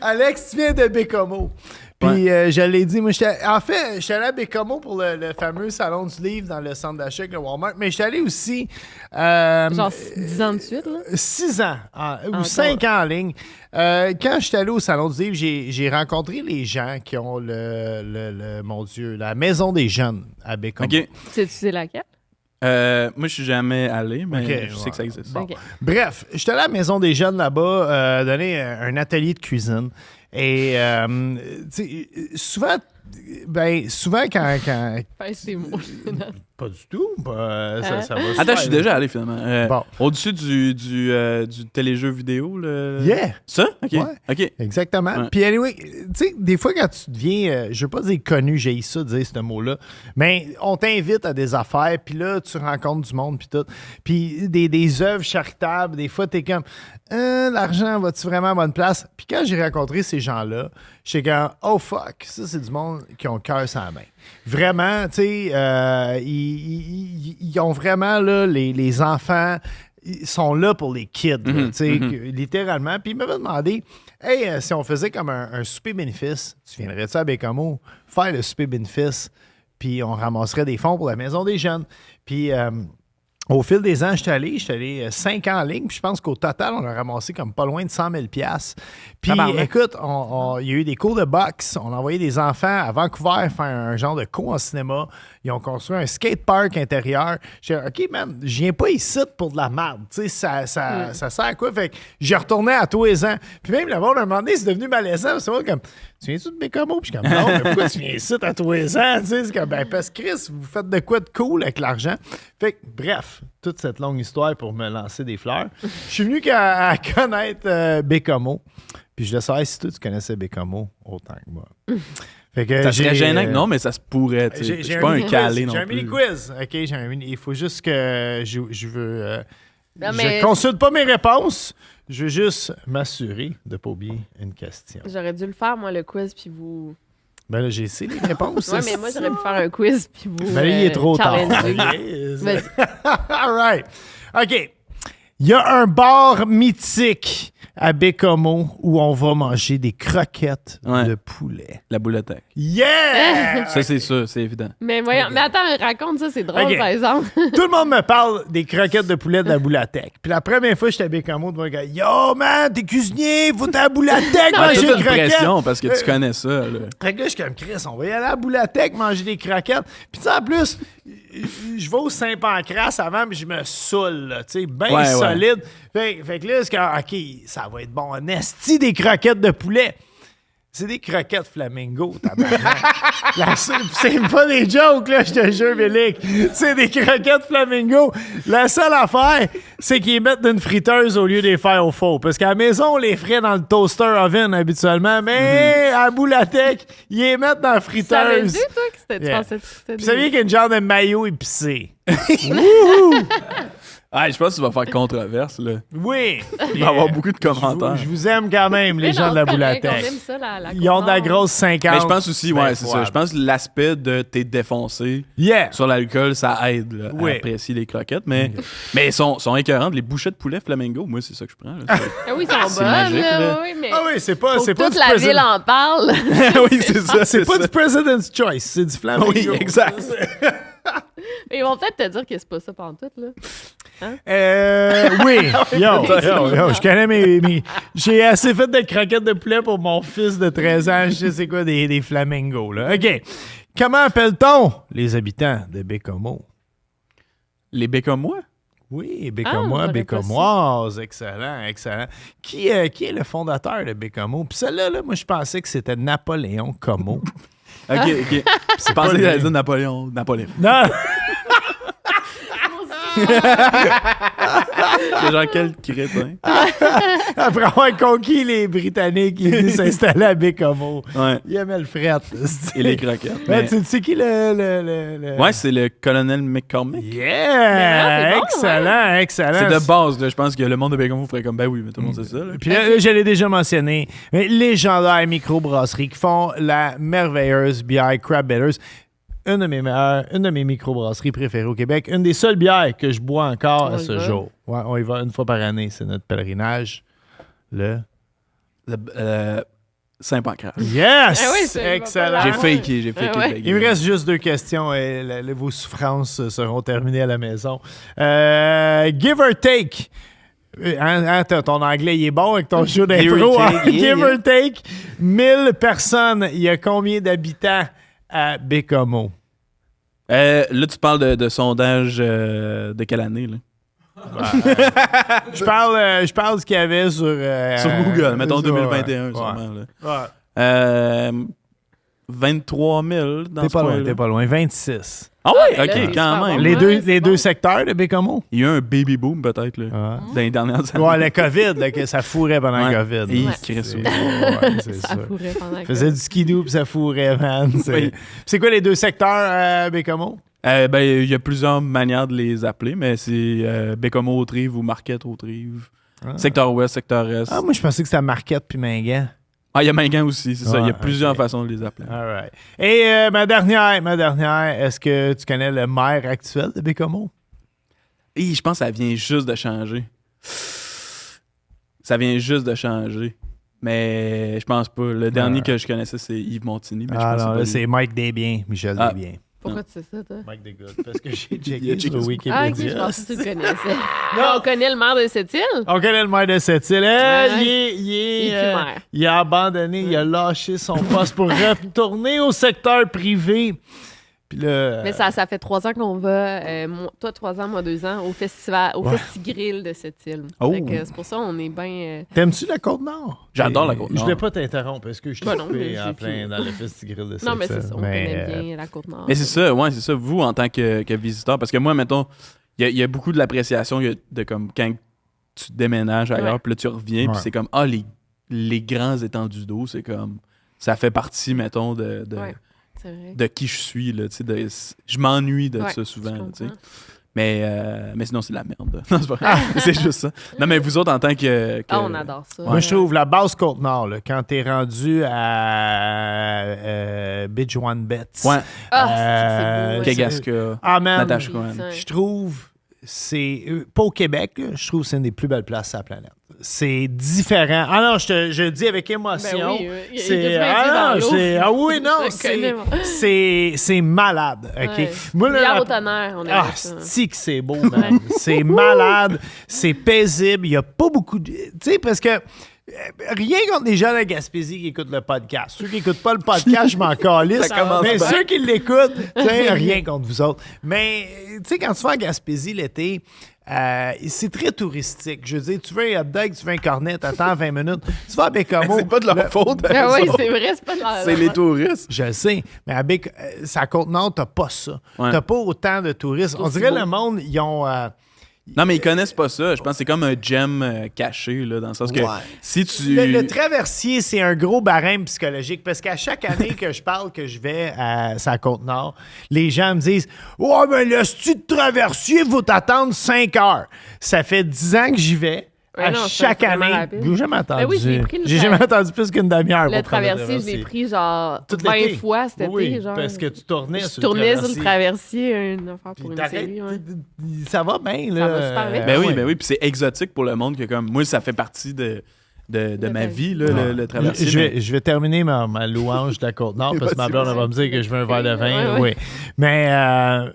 Alex, tu viens de Bécomo. Puis je l'ai dit, moi, j'étais allé à Bécomo pour le fameux salon du livre dans le centre d'achat avec le Walmart, mais j'étais allé aussi Genre 10 ans de suite, là. 6 ans ou Encore. 5 ans en ligne. Quand j'étais allé au salon du livre, j'ai rencontré les gens qui ont mon Dieu, la maison des jeunes à Bécomo. OK. Tu sais laquelle? Moi, je suis jamais allé, mais Ok, je sais ouais. que ça existe. Bon. Ok. Bref, j'étais allé à la maison des jeunes là-bas, donner un atelier de cuisine. Et tu sais, souvent quand Fais ces mots. pas du tout, ça va Attends, super je suis bien. déjà allé finalement. Bon. Au-dessus du téléjeu vidéo, le... Yeah! Ça? OK. Ouais. OK. Exactement. Ouais. Puis anyway, tu sais, des fois quand tu deviens, je veux pas dire connu, j'ai ça dire ce mot-là, mais on t'invite à des affaires, puis là, tu rencontres du monde, puis tout. Puis des œuvres charitables, des fois, t'es comme, l'argent, va-tu vraiment à bonne place? Puis quand j'ai rencontré ces gens-là, j'étais comme, oh fuck, ça, c'est du monde qui ont le cœur sur la main. Vraiment, tu sais, ils ont vraiment, là, les enfants, ils sont là pour les kids, là, Mhm, tu sais, mhm. littéralement. Puis ils m'avaient demandé, hey, si on faisait comme un souper bénéfice, tu viendrais-tu à Bécamo faire le souper bénéfice, puis on ramasserait des fonds pour la maison des jeunes. Puis au fil des ans, j'étais allé 5 ans en ligne, puis je pense qu'au total, on a ramassé comme pas loin de 100 000 $. Puis Tabarnak. écoute, il y a eu des cours de boxe, on a envoyé des enfants à Vancouver faire un genre de cours en cinéma, ils ont construit un skatepark intérieur. J'ai dit, OK, man, je viens pas ici pour de la merde, tu sais, ça sert à quoi? Fait que j'ai retourné à tous les ans. Puis même là-bas, à un moment donné, c'est devenu malaisant, c'est moi comme, tu viens-tu de Bécamo? Puis je suis comme, non, mais pourquoi tu viens ici à tous les ans? Tu sais, c'est comme, ben, parce que Chris, vous faites de quoi de cool avec l'argent? Fait que, bref, toute cette longue histoire pour me lancer des fleurs. Je suis venu à connaître Bécamo. Puis je le savais si toi, tu connaissais Bécamo autant que moi. Fait que Ça serait j'ai, gênant que non, mais ça se pourrait. tu sais. Je suis pas un mini-quiz. calé non J'ai un plus. mini-quiz. OK, il faut juste que je veux... Non, mais- Je consulte pas mes réponses. Je veux juste m'assurer de ne pas oublier une question. J'aurais dû le faire, moi, le quiz, puis vous. Ben là, j'ai essayé les réponses. Ouais, mais moi, j'aurais pu faire un quiz, puis vous. Ben là, il est trop tard. challenger. Vas-y. All right. OK. Il y a un bar mythique à Bécamo où on va manger des croquettes Ouais. de poulet. La boulothèque. Yeah! Ça, c'est sûr, c'est évident. Mais voyons, mais attends, raconte ça, c'est drôle, Ok. par exemple. Tout le monde me parle des croquettes de poulet de la Boulatec. Puis la première fois, j'étais à Bécamo de mon gars. Yo, man, t'es cuisinier, faut à la Boulatec Ah, manger toute des une croquettes. pression parce que tu connais ça. Là. Fait que là, je suis comme Chris, on va y aller à la Boulatec manger des croquettes. Puis tu sais, en plus, je vais au Saint-Pancras avant, mais je me saoule, là, tu sais, bien Ouais, ouais. solide. Fait que là, c'est comme, OK, ça va être bon. Un esti des croquettes de poulet. C'est des croquettes flamingo, tabarnak. C'est pas des jokes, là, je te jure, Bélic. C'est des croquettes flamingo. La seule affaire, c'est qu'ils les mettent dans une friteuse au lieu de les faire au four. Parce qu'à la maison, on les ferait dans le toaster oven habituellement, mais à Boulatec, ils les mettent dans la Tu savais-tu, friteuse. toi, que c'était. Tu Yeah. pensais que c'était. Puis vous saviez qu'il y a une genre de maillot épicé. Ah, je pense que tu vas faire controverse, là. Oui. Il va y avoir beaucoup de commentaires. Je vous aime quand même, les gens de la Boulatec. Boulatec. Ils ont de la grosse 50. Mais je pense aussi, ouais, Ben, c'est ça. Je pense que l'aspect de t'es défoncé Yeah. sur l'alcool, ça aide là, Oui. à apprécier les croquettes. Mais ils sont écœurantes. Les bouchées de poulet flamingo, moi, c'est ça que je prends. Là. Ah oui, ils sont C'est bonnes, magique, là. là. Oui, mais Ah oui, c'est pas faut que du toute la ville en parle. oui, c'est ça. C'est pas ça. du President's Choice, c'est du flamingo. Oui, exact. Ils vont peut-être te dire que c'est pas ça pantoute, là. Oui. Yo, je connais j'ai assez fait de croquettes de poulet pour mon fils de 13 ans. Je sais c'est quoi des flamingos, là. OK. Comment appelle-t-on les habitants de Bécomo? Les bécomois? Oui, Bécomois, j'aurais pas Bécomoise. Excellent, excellent. Qui est le fondateur de Bécomo? Puis celle-là, là, moi, je pensais que c'était Napoléon Como. OK. Je pensais que j'allais dire Napoléon. Non! C'est genre quel crétin. Après avoir conquis les Britanniques, il est venu s'installer à Bécomo. Ouais. Il aimait le fret. Et les croquettes. Ben, Mais- tu sais qui le... Ouais, c'est le colonel McCormick. Yeah! Mais non, Excellent, excellent. C'est de base, là. Je pense que le monde de Bécomo ferait comme, ben oui, mais tout le monde sait ça. Là. Puis là, je l'ai déjà mentionné, mais légendaire microbrasserie qui font la merveilleuse bière Crab Bitters. Une de mes microbrasseries préférées au Québec. Une des seules bières que je bois encore à ce jour. Ouais, on y va une fois par année. C'est notre pèlerinage. Le Saint-Pancras. Yes! Ah oui, c'est excellent. pas J'ai mal. faké Ouais. la Il me game. reste juste 2 questions et vos souffrances seront terminées à la maison. Give or take. Ton anglais, il est bon avec ton show Give or d'intro. take, hein? yeah, Give yeah. or take. 1000 personnes. Il y a combien d'habitants à Bécomo? Là, tu parles de sondage de quelle année, là? Je parle de ce qu'il y avait sur... Sur Google, mettons sur- 2021, ouais. sûrement. Là. Ouais. 23 000 dans T'es ce pas loin, coin-là. t'es pas loin. 26. Ah ouais, là, ok, c'est quand super même. bon. Les Ouais, c'est deux bon. secteurs de Bécomo? Il y a eu un baby boom, peut-être, là, Ouais. dans les dernières années. Ouais, le COVID, là, que ça fourrait pendant le Ouais. COVID. Et Ouais. Chris, C'est- oui. ouais, c'est Ça ça. pourrait pendant que... Faisait du skidoo puis ça fourrait, man. Oui. C'est quoi les 2 secteurs à Bécomo? Ben, il y a plusieurs manières de les appeler, mais c'est Bécomo aux Trives ou Marquette aux Trives. Ah. Secteur Ouest, Secteur Est. Ah, moi, je pensais que c'était Marquette puis Mingan. Ah, il y a Mingan aussi, c'est ça. Il y a Ouais, plusieurs ok. façons de les appeler. All right. Et ma dernière, est-ce que tu connais le maire actuel de Bécomo? Et je pense que ça vient juste de changer. Ça vient juste de changer. Mais je pense pas. Le dernier que je connaissais, c'est Yves Montigny. Mais je Ah pense non, que là, c'est c'est Mike Desbiens, Michel Ah. Desbiens. Pourquoi tu sais ça, toi? Mike Desgood, parce que j'ai Il a checké checké sur ça. Wikipédia. Ah, ok, je pensais que tu le connaissais. On connaît le maire de cette île? On connaît le maire de cette île. Ouais. Il est plus maire. il a abandonné, il a lâché son poste pour retourner au secteur privé. Puis là, Mais ça fait 3 ans qu'on va, toi 3 ans, moi 2 ans, au festival, au Festigrill de cette île. Oh. Fait que c'est pour ça qu'on est bien... t'aimes-tu la Côte-Nord? J'adore la Je Côte-Nord. voulais pas t'interrompre parce que je t'ai Ben non, coupé mais en j'ai plein fini. dans le festival de cette Non, mais c'est île. ça, on connaît bien la Côte-Nord. Mais c'est ça, ouais, c'est ça. Vous, en tant que visiteur, parce que moi, mettons, il y a beaucoup de l'appréciation de comme quand tu déménages ailleurs, Ouais. puis là, tu reviens, Ouais. puis c'est comme, les grands étendues d'eau, c'est comme, ça fait partie, mettons, de Ouais, c'est vrai. de qui je suis, là, tu sais, je m'ennuie de Ouais, ça souvent, je là, tu sais. comprends. Mais sinon, c'est de la merde. Non, c'est pas vrai. C'est juste ça. Non, mais vous autres, en tant que... Ah, on adore ça. Moi, je trouve la base Côte-Nord, là, quand t'es rendu à Bidjouan-Bets. Ouais, Ah, c'est beau. Kegaska, Ah, man, Natasha Cohen. je trouve, c'est pas au Québec, là, je trouve que c'est une des plus belles places sur la planète. C'est différent. Ah non, je le dis avec émotion. Ben oui, il y a c'est quasiment les yeux dans l'eau. ah oui, non, Je connais, moi. c'est malade. OK. Ouais. Moi, là, Bière la- au tonnerre, on aime Ah, ça. c'est que c'est beau, man. C'est malade, c'est paisible. Il n'y a pas beaucoup de. Tu sais, parce que. Rien contre les gens de la Gaspésie qui écoutent le podcast. Ceux qui n'écoutent pas le podcast, je m'en calisse. Ça commence Mais bien. ceux qui l'écoutent, tu sais, rien contre vous autres. Mais, tu sais, quand tu vas en Gaspésie l'été, c'est très touristique. Je veux dire, tu veux un hot dog, tu veux un cornet, t'attends 20 minutes. Tu vas à Bécomo. C'est pas de leur faute. Ah eux oui, autres. c'est vrai, c'est pas de la... C'est les touristes. Je le sais, mais à sa Côte-Nord, t'as pas ça. Ouais. T'as pas autant de touristes. On aussi dirait beau. le monde, ils ont Non, mais ils connaissent pas ça. Je pense que c'est comme un gem caché, là, dans le sens que si tu... Le traversier, c'est un gros barème psychologique parce qu'à chaque année que je parle que je vais à sa Côte-Nord, les gens me disent « Ouais, mais le style de traversier, il faut t'attendre 5 heures. » Ça fait 10 ans que j'y vais. Ouais, non, chaque c'est vraiment année, rapide. j'ai jamais attendu. Ben oui, j'ai jamais attendu plus qu'une demi-heure. Le pour prendre traversier, je l'ai pris genre Tout 20 l'été. fois cet été. Oui, genre. parce que tu tournais Je sur tournais le sur le traversier, une affaire Puis pour une t'arrêtes, série. Ouais. ça va bien, là. Ça va super vite. Ben oui. Puis c'est exotique pour le monde que comme... Moi, ça fait partie de ma vie, là, le traversier. Je vais terminer ma louange de la Côte-Nord parce que ma blonde elle va me dire que je veux un verre de vin. Ouais. Oui. Mais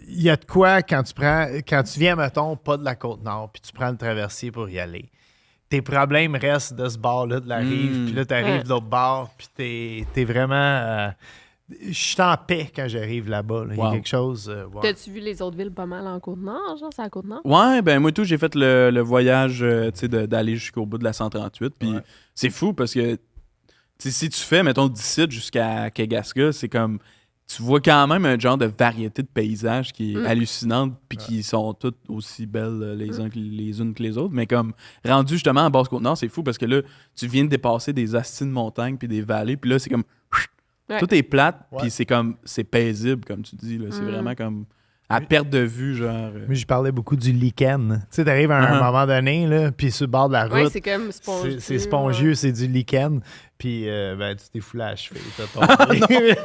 il y a de quoi quand tu viens, mettons, pas de la Côte-Nord, puis tu prends le traversier pour y aller. Tes problèmes restent de ce bord-là de la rive, puis là, tu arrives de l'autre bord, puis t'es vraiment... je suis en paix quand j'arrive là-bas. Là. Il y a quelque chose... ouais. T'as-tu vu les autres villes pas mal en Côte-Nord? Genre, c'est à Côte-Nord? Ouais, ben moi tout, j'ai fait le voyage tu sais, d'aller jusqu'au bout de la 138. Puis c'est fou parce que tu sais, si tu fais, mettons, d'ici jusqu'à Kegaska, c'est comme... Tu vois quand même un genre de variété de paysages qui est hallucinante puis qui sont toutes aussi belles les unes que les autres. Mais comme rendu justement en Basse-Côte-Nord, c'est fou parce que là, tu viens de dépasser des astiques de montagnes puis des vallées. Puis là, c'est comme... Ouais. Tout est plate, puis c'est comme... C'est paisible, comme tu dis. Là. C'est vraiment comme... À perte de vue, genre... Moi, je parlais beaucoup du lichen. Tu sais, t'arrives à un moment donné, là, puis sur le bord de la route, Oui, c'est comme spongieux. c'est spongieux, c'est du lichen. Puis, ben, tu t'es foulé à la cheville. T'as tombé.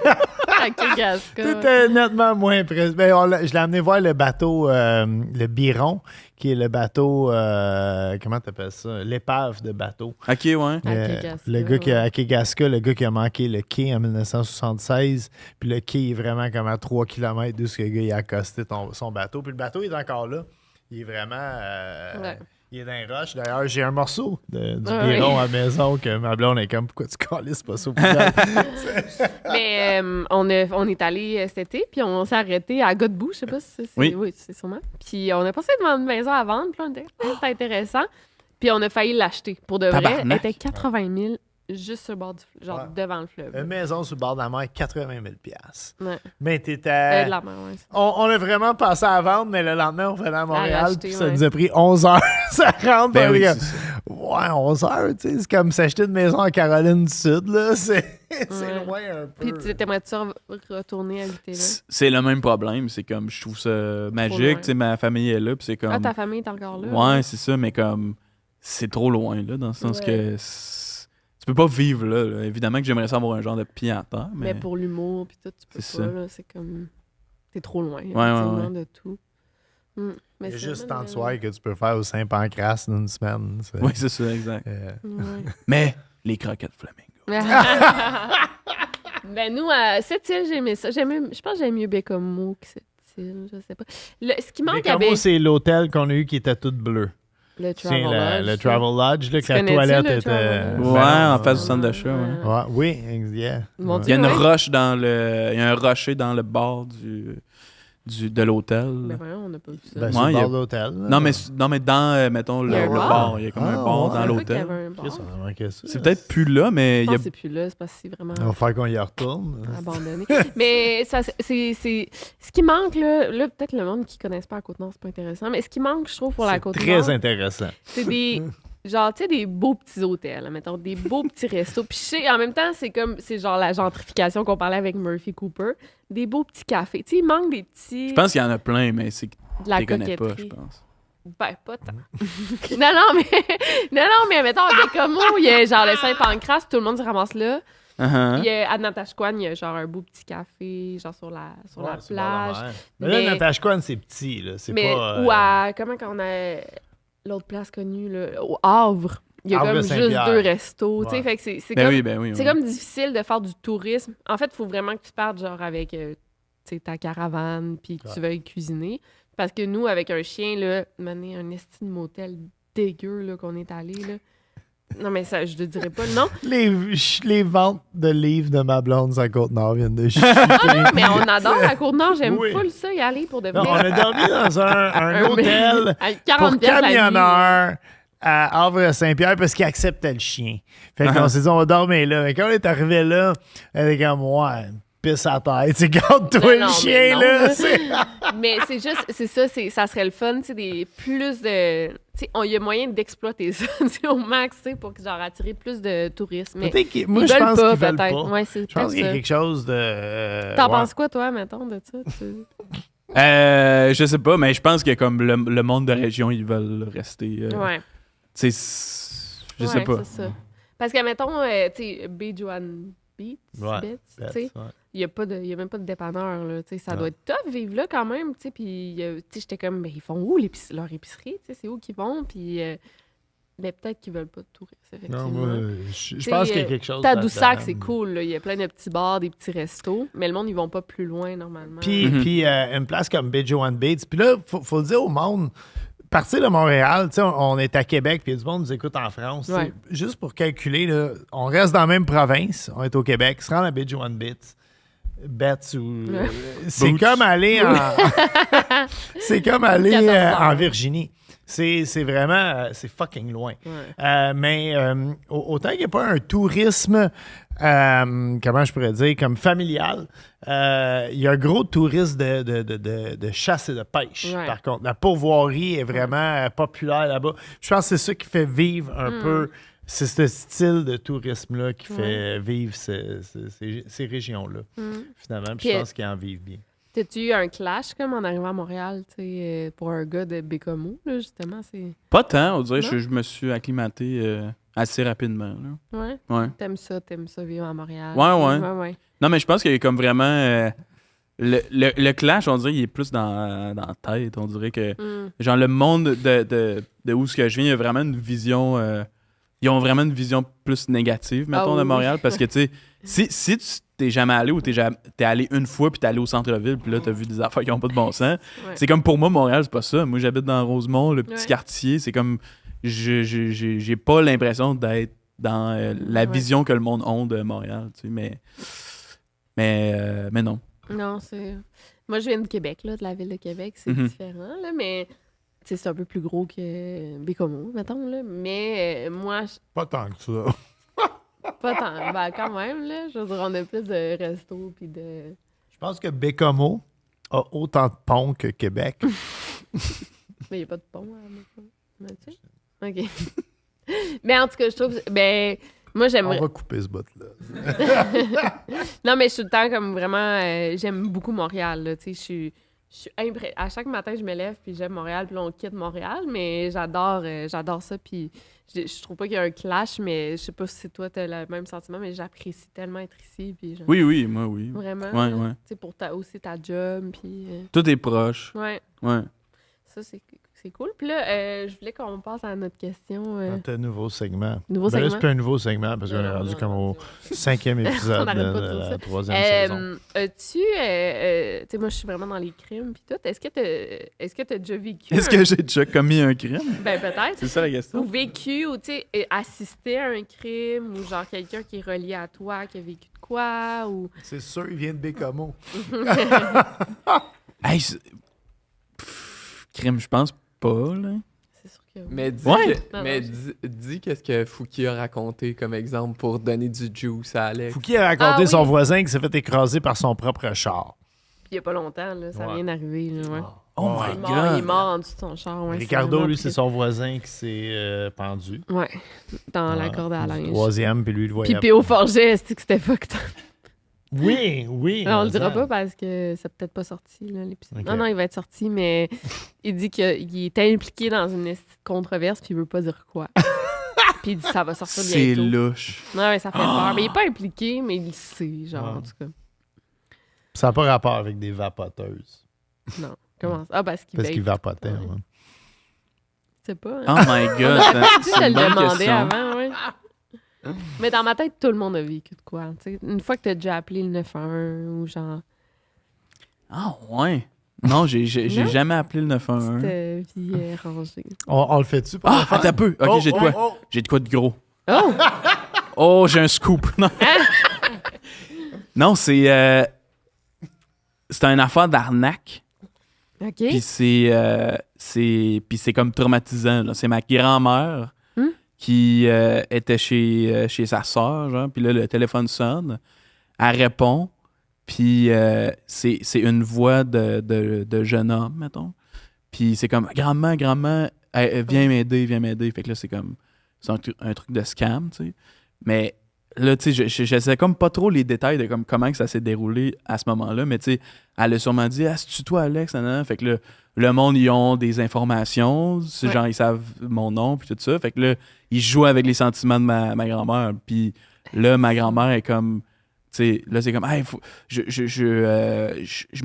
À Kegaska. C'était nettement moins impressionnant. Ben, je l'ai amené voir le bateau, le Biron, qui est le bateau, comment t'appelles ça? L'épave de bateau. OK, ouais. À Kegaska, Le gars à Kegaska, le gars qui a manqué le quai en 1976, puis le quai est vraiment comme à 3 km d'où ce gars il a accosté son bateau. Puis le bateau est encore là. Il est vraiment... Il est dans les roches. D'ailleurs, j'ai un morceau du Biron à la maison que ma blonde est comme « Pourquoi tu calisses pas ça au poubelle? » Mais on est allé cet été, puis on s'est arrêté à Godbout, je sais pas si c'est... Oui, c'est sûrement. Puis on a passé devant une maison à vendre, puis on était c'était intéressant. Puis on a failli l'acheter. Pour de vrai, elle était 80 000 juste sur le bord du fleuve, genre devant le fleuve. Une maison sur le bord de la mer, 80 000 Ouais. Mais t'étais... De la mer, ouais. On a vraiment passé à vendre, mais le lendemain, on venait à Montréal, l'acheter, puis ça nous a pris 11 heures. Ça rentre. Ben oui, comme, c'est ça. ouais, 11 heures, tu sais. C'est comme s'acheter une maison en Caroline du Sud, là. C'est loin un peu. Puis t'aimerais-tu retourner habiter là? C'est le même problème. C'est comme, je trouve ça magique. Tu sais, ma famille est là, puis c'est comme... Ah, ta famille est encore là? Ouais, c'est ça, mais comme... C'est trop loin, là, dans le sens que... Tu peux pas vivre là. Évidemment que j'aimerais ça avoir un genre de pied à terre, mais... pour l'humour, puis tout, tu peux C'est pas, ça. là. C'est comme... T'es trop loin, ouais. de tout. Mais Il y a c'est juste vraiment tant de soirs que tu peux faire au Saint-Pancras d'une semaine. Oui, c'est ça, exact. Ouais. Mais les croquettes flamingo. Ben nous, à cette île, j'aimais ça. Je pense que j'aime mieux Bécomo que cette île, je sais pas. Ce qui manque à Bécomo, c'est l'hôtel qu'on a eu qui était tout bleu. le Travel Lodge. Le Travel Lodge, là, que la connais-tu toilette le était... Travel Lodge? Ouais, en face du centre d'achat, ouais. Ouais, oui, yeah. Mon Il y a une Ouais. roche dans le... Il y a un rocher dans le bord de l'hôtel. Ben voyons, on n'a pas vu ça. Ben, Ouais, sur le il y a- bord de l'hôtel. là. Non, mais dans, mettons, Il y a le un bar? bar. Il y a comme un Ah, bar ouais. dans Je savais pas qu'il y l'hôtel. avait un bar. Chris, on a manqué ça. C'est peut-être plus là, mais Je il y pense a... que c'est plus là, c'est parce que c'est vraiment Il va falloir qu'on y retourne. abandonné. Mais c'est ce qui manque, là peut-être le monde qui ne connaisse pas la Côte-Nord, c'est pas intéressant, mais ce qui manque, je trouve, pour la C'est Côte-Nord, très intéressant. c'est des... Genre, tu sais, des beaux petits hôtels, mettons, des beaux petits restos. Puis je sais, en même temps, c'est genre la gentrification qu'on parlait avec Murphy Cooper. Des beaux petits cafés. Tu sais, il manque des petits... Je pense qu'il y en a plein, mais c'est que de la tu les connais pas, je coquetterie. pense. Ben, pas tant. non, mais mettons, à Bécomo, il y a genre le Saint-Pancras, tout le monde se ramasse là. Il y a, à Natashquan, il y a genre un beau petit café, genre sur la plage. Mais là, Mais- Natashquan, c'est petit. Là. C'est Mais, pas... ou à, comment qu'on a l'autre place connue, là, au Havre. Il y a Havre comme juste Saint-Pierre. 2 restos. Tu sais, Ouais. fait que c'est Ben comme, oui, ben oui. c'est ouais. comme difficile de faire du tourisme. En fait, il faut vraiment que tu partes genre avec tu sais, ta caravane puis que tu veuilles cuisiner. Parce que nous, avec un chien, là, mener un esti de motel dégueu là, qu'on est allé, là. Non, mais ça, je te dirais pas le nom. Les ventes de livres de ma blonde sur la Côte-Nord viennent de chuter. Mais on adore la Côte-Nord. J'aime Oui. full ça, y aller pour de vrai. Non, on a dormi dans un hôtel À pour 40 piastres la nuit. camionneurs à Havre-Saint-Pierre parce qu'il acceptait le chien. Fait qu'on s'est dit, on va dormir là. Mais quand on est arrivé là, elle était comme, ouais, pisse à terre. Tu sais, garde-toi Non, le non, chien, mais non, là. là. Mais c'est juste, c'est ça, ça serait le fun, tu sais, des plus de... Tu sais, il y a moyen d'exploiter ça, tu sais, au max, tu sais, pour genre attirer plus de touristes. Mais Peut-être moi, ils je veulent pense pas, qu'ils veulent peut-être. pas. Ouais, c'est Je pense peut-être qu'il y a ça. quelque chose de... T'en ouais. penses quoi, toi, mettons, de ça? Je sais pas, mais je pense que comme le monde de région, ils veulent rester. Ouais. Tu sais, je sais Ouais, pas. c'est ça. Parce que, mettons, tu sais, Bejuan Beats, Ouais, tu sais, ouais. il y a même pas de dépanneur, là, tu sais, ça Ouais. doit être tough vivre là quand même, tu sais, puis, tu sais, j'étais comme, ben, ils font où leur épicerie, tu sais, c'est où qu'ils vont, puis, mais peut-être qu'ils veulent pas de touristes, effectivement. Non, moi, je T'sais, pense qu'il y a quelque chose Tadoussac, là-dedans. c'est cool, là, il y a plein de petits bars, des petits restos, mais le monde, ils vont pas plus loin, normalement. Puis, une place comme Bejuan Bates. Puis là, faut le dire au monde, partir de Montréal, tu sais, on est à Québec, puis il y a du monde qui nous écoute en France. tu sais. Ouais. Juste pour calculer, là, on reste dans la même province, on est au Québec, se rendre à Bejuan Bates. Betts ou. C'est Boots. comme aller en. c'est comme aller 14 heures. en Virginie. C'est vraiment. C'est fucking loin. Ouais. Mais autant qu'il n'y a pas un tourisme, comment je pourrais dire, comme familial, il y a un gros tourisme de chasse et de pêche. Ouais. Par contre, la pourvoirie est vraiment populaire là-bas. Je pense que c'est ça qui fait vivre un peu. C'est ce style de tourisme-là qui fait vivre ces régions-là, finalement. Puis je Puis, pense qu'ils en vivent bien. T'as-tu eu un clash, comme en arrivant à Montréal, tu sais, pour un gars de Bécomo, là, justement, c'est... Pas tant, on dirait. Non? Je me suis acclimaté assez rapidement. Là. Ouais? Ouais. T'aimes ça, vivre à Montréal? Ouais. Non, mais je pense qu'il y a comme vraiment. Le clash, on dirait, il est plus dans la tête. On dirait que, genre, le monde de où ce que je viens, il y a vraiment une vision. Ils ont vraiment une vision plus négative, mettons, de oui. Montréal. Parce que, tu sais, si tu t'es jamais allé ou t'es allé une fois puis t'es allé au centre-ville puis là, t'as vu des affaires qui n'ont pas de bon sens. Ouais. C'est comme pour moi, Montréal, c'est pas ça. Moi, j'habite dans Rosemont, le petit Ouais. quartier. C'est comme. J'ai pas l'impression d'être dans la vision que le monde a de Montréal, tu sais, mais non. Non, c'est... Moi, je viens de Québec, là, de la ville de Québec. C'est différent, là, mais... Tu sais, c'est un peu plus gros que Bécomo, mettons, là. Mais moi, Pas tant que ça. pas tant. Ben, quand même, là. Je veux dire, on a plus de restos puis de... Je pense que Bécomo a autant de ponts que Québec. Mais il n'y a pas de pont à Bécomo. OK. Mais en tout cas, je trouve... Ben, moi, On j'aimerais... va couper ce bout-là. Non, mais je suis tout le temps comme vraiment... j'aime beaucoup Montréal, là. Tu sais, je suis à chaque matin, je me lève, puis j'aime Montréal, puis là, on quitte Montréal, mais j'adore ça, puis je trouve pas qu'il y a un clash, mais je sais pas si toi, t'as le même sentiment, mais j'apprécie tellement être ici, puis genre, Oui, moi, oui. vraiment, Ouais, là. ouais. Tu sais, pour aussi ta job, puis... Tout est proche. ouais, Ouais. ça, c'est cool. Puis là, je voulais qu'on passe à notre question. Notre nouveau segment. Nouveau Ben là, segment? c'est plus un nouveau segment parce qu'on est Non, rendu non, comme non, au 5e épisode On n'arrête pas de de dire la ça. 3e saison. As-tu... tu sais, moi, je suis vraiment dans les crimes, puis tout. Est-ce que t'as déjà vécu... Est-ce que j'ai déjà commis un crime? Ben, peut-être. C'est ça la question? Ou vécu, ou tu sais, assisté à un crime, ou genre quelqu'un qui est relié à toi, qui a vécu de quoi, ou... C'est sûr, il vient de Bécomo. Hey, crime, je pense pas, là. C'est sûr que... Mais dis, Ouais. Non, mais non, dis qu'est-ce que Fouki a raconté comme exemple pour donner du juice à Alex. Fouki a raconté Ah, son oui. voisin qui s'est fait écraser par son propre char. Puis il y a pas longtemps, là, ça Ouais. vient d'arriver, là, ouais. Oh Ouais. my Il est God! mort en dessous de son char, ouais. Ricardo, vraiment lui, c'est triste. son voisin qui s'est pendu. Ouais, dans la Ouais. corde à linge. Troisième, puis lui, le voyait. Puis P.O. Forget, est-ce que c'était fucked up? Oui. On le dira mais pas parce que c'est peut-être pas sorti, là, l'épisode. Ok. Non, il va être sorti, mais il dit qu'il est impliqué dans une controverse puis il veut pas dire quoi. Puis il dit ça va sortir C'est bientôt. louche. Non, mais ça fait peur. Mais il est pas impliqué, mais il le sait, genre, Ouais. en tout cas. ça n'a pas rapport avec des vapoteuses. Non. Comment ça? Ah, parce qu'il Parce qu'il vape. vapotait. Ouais. ouais. C'est pas. Hein? Oh my God! Tu C'est te une le bonne demandais question. avant, ouais. Mais dans ma tête, tout le monde a vécu de quoi. Tu sais, une fois que t'as déjà appelé le 911 ou genre, Ah ouais? Non, j'ai Non? jamais appelé le 911. petite vie rangée. On le fait-tu? pour Ah, le fun? attends un peu. OK, Oh, j'ai de quoi? oh, oh. J'ai de quoi de gros. Oh! Oh, j'ai un scoop. Non, non c'est une affaire d'arnaque. OK. Puis c'est comme traumatisant. là. C'est ma grand-mère qui était chez sa soeur, genre. Puis là, le téléphone sonne. Elle répond. Puis c'est une voix de jeune homme, mettons. Puis c'est comme, grand-mère, viens m'aider. Fait que là, c'est comme, c'est un truc de scam, tu sais. Mais là, tu sais, je sais comme pas trop les détails de comme, comment que ça s'est déroulé à ce moment-là, mais tu sais, elle a sûrement dit, c'est-tu toi, Alex? Nanana? Fait que là, le monde, ils ont des informations, genre, ils savent mon nom, puis tout ça. Fait que là, ils jouent avec les sentiments de ma grand-mère. Puis là, ma grand-mère est comme, tu sais, là, c'est comme, hey, je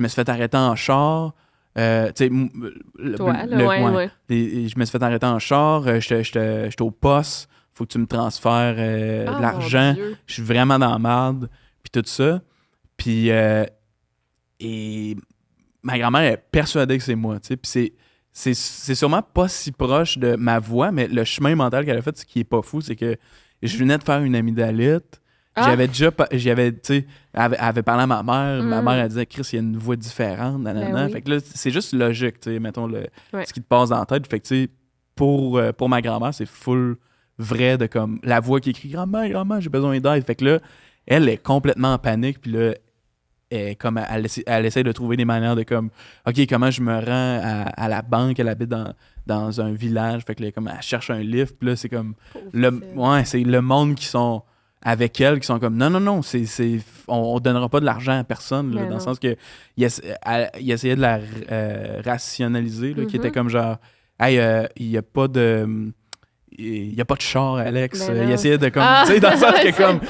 me suis fait arrêter en char. Tu sais, Toi, ouais. Je me suis fait arrêter en char, j'étais au poste, faut que tu me transfères de l'argent, je suis vraiment dans la merde, puis tout ça. Puis, et ma grand-mère est persuadée que c'est moi, tu sais, puis c'est sûrement pas si proche de ma voix, mais le chemin mental qu'elle a fait, ce qui est pas fou, c'est que je venais de faire une amygdalite. J'avais déjà, tu sais, elle avait parlé à ma mère, elle disait, Chris, il y a une voix différente, nanana. Oui. Fait que là, c'est juste logique, tu sais, mettons, ce qui te passe dans la tête. Fait que, tu sais, pour ma grand-mère, c'est full vrai de comme, la voix qui écrit, grand-mère, j'ai besoin d'aide. Fait que là, elle est complètement en panique, puis là, comme elle essaie de trouver des manières de comme, OK, comment je me rends à la banque, elle habite dans un village, fait que là, comme, elle cherche un lift, puis là, c'est comme, c'est le monde qui sont avec elle, qui sont comme non, on donnera pas de l'argent à personne, là, dans le sens que il essayait de la rationaliser, là, qui était comme genre, hey, il y a pas de char, Alex. Il essayait de comme, tu sais, dans le sens que comme,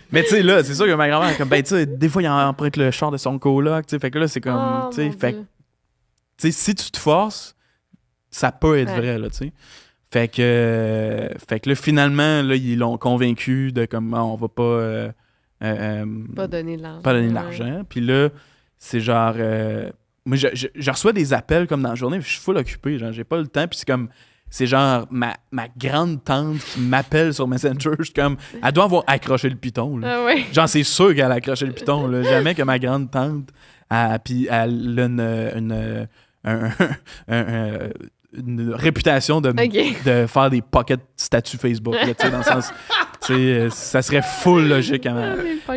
mais tu sais, là, c'est sûr que ma grand-mère est comme, ben, tu sais, des fois, il emprunte le char de son coloc, tu sais, fait que là, c'est comme, tu sais, fait que, tu sais, si tu te forces, ça peut être vrai, là, tu sais. Fait que là, finalement, là, ils l'ont convaincu de comme, on va pas... pas donner de l'argent. Pas donner de l'argent. Puis là, c'est genre... moi, je reçois des appels comme dans la journée, je suis full occupé, genre, j'ai pas le temps, puis c'est comme... C'est genre ma grande tante qui m'appelle sur Messenger. Je suis comme, elle doit avoir accroché le piton. Là. Genre, c'est sûr qu'elle a accroché le piton. Là. Jamais que ma grande tante, puis elle a une réputation de faire des pocket statuts Facebook. Là, dans le sens, ça serait full logique.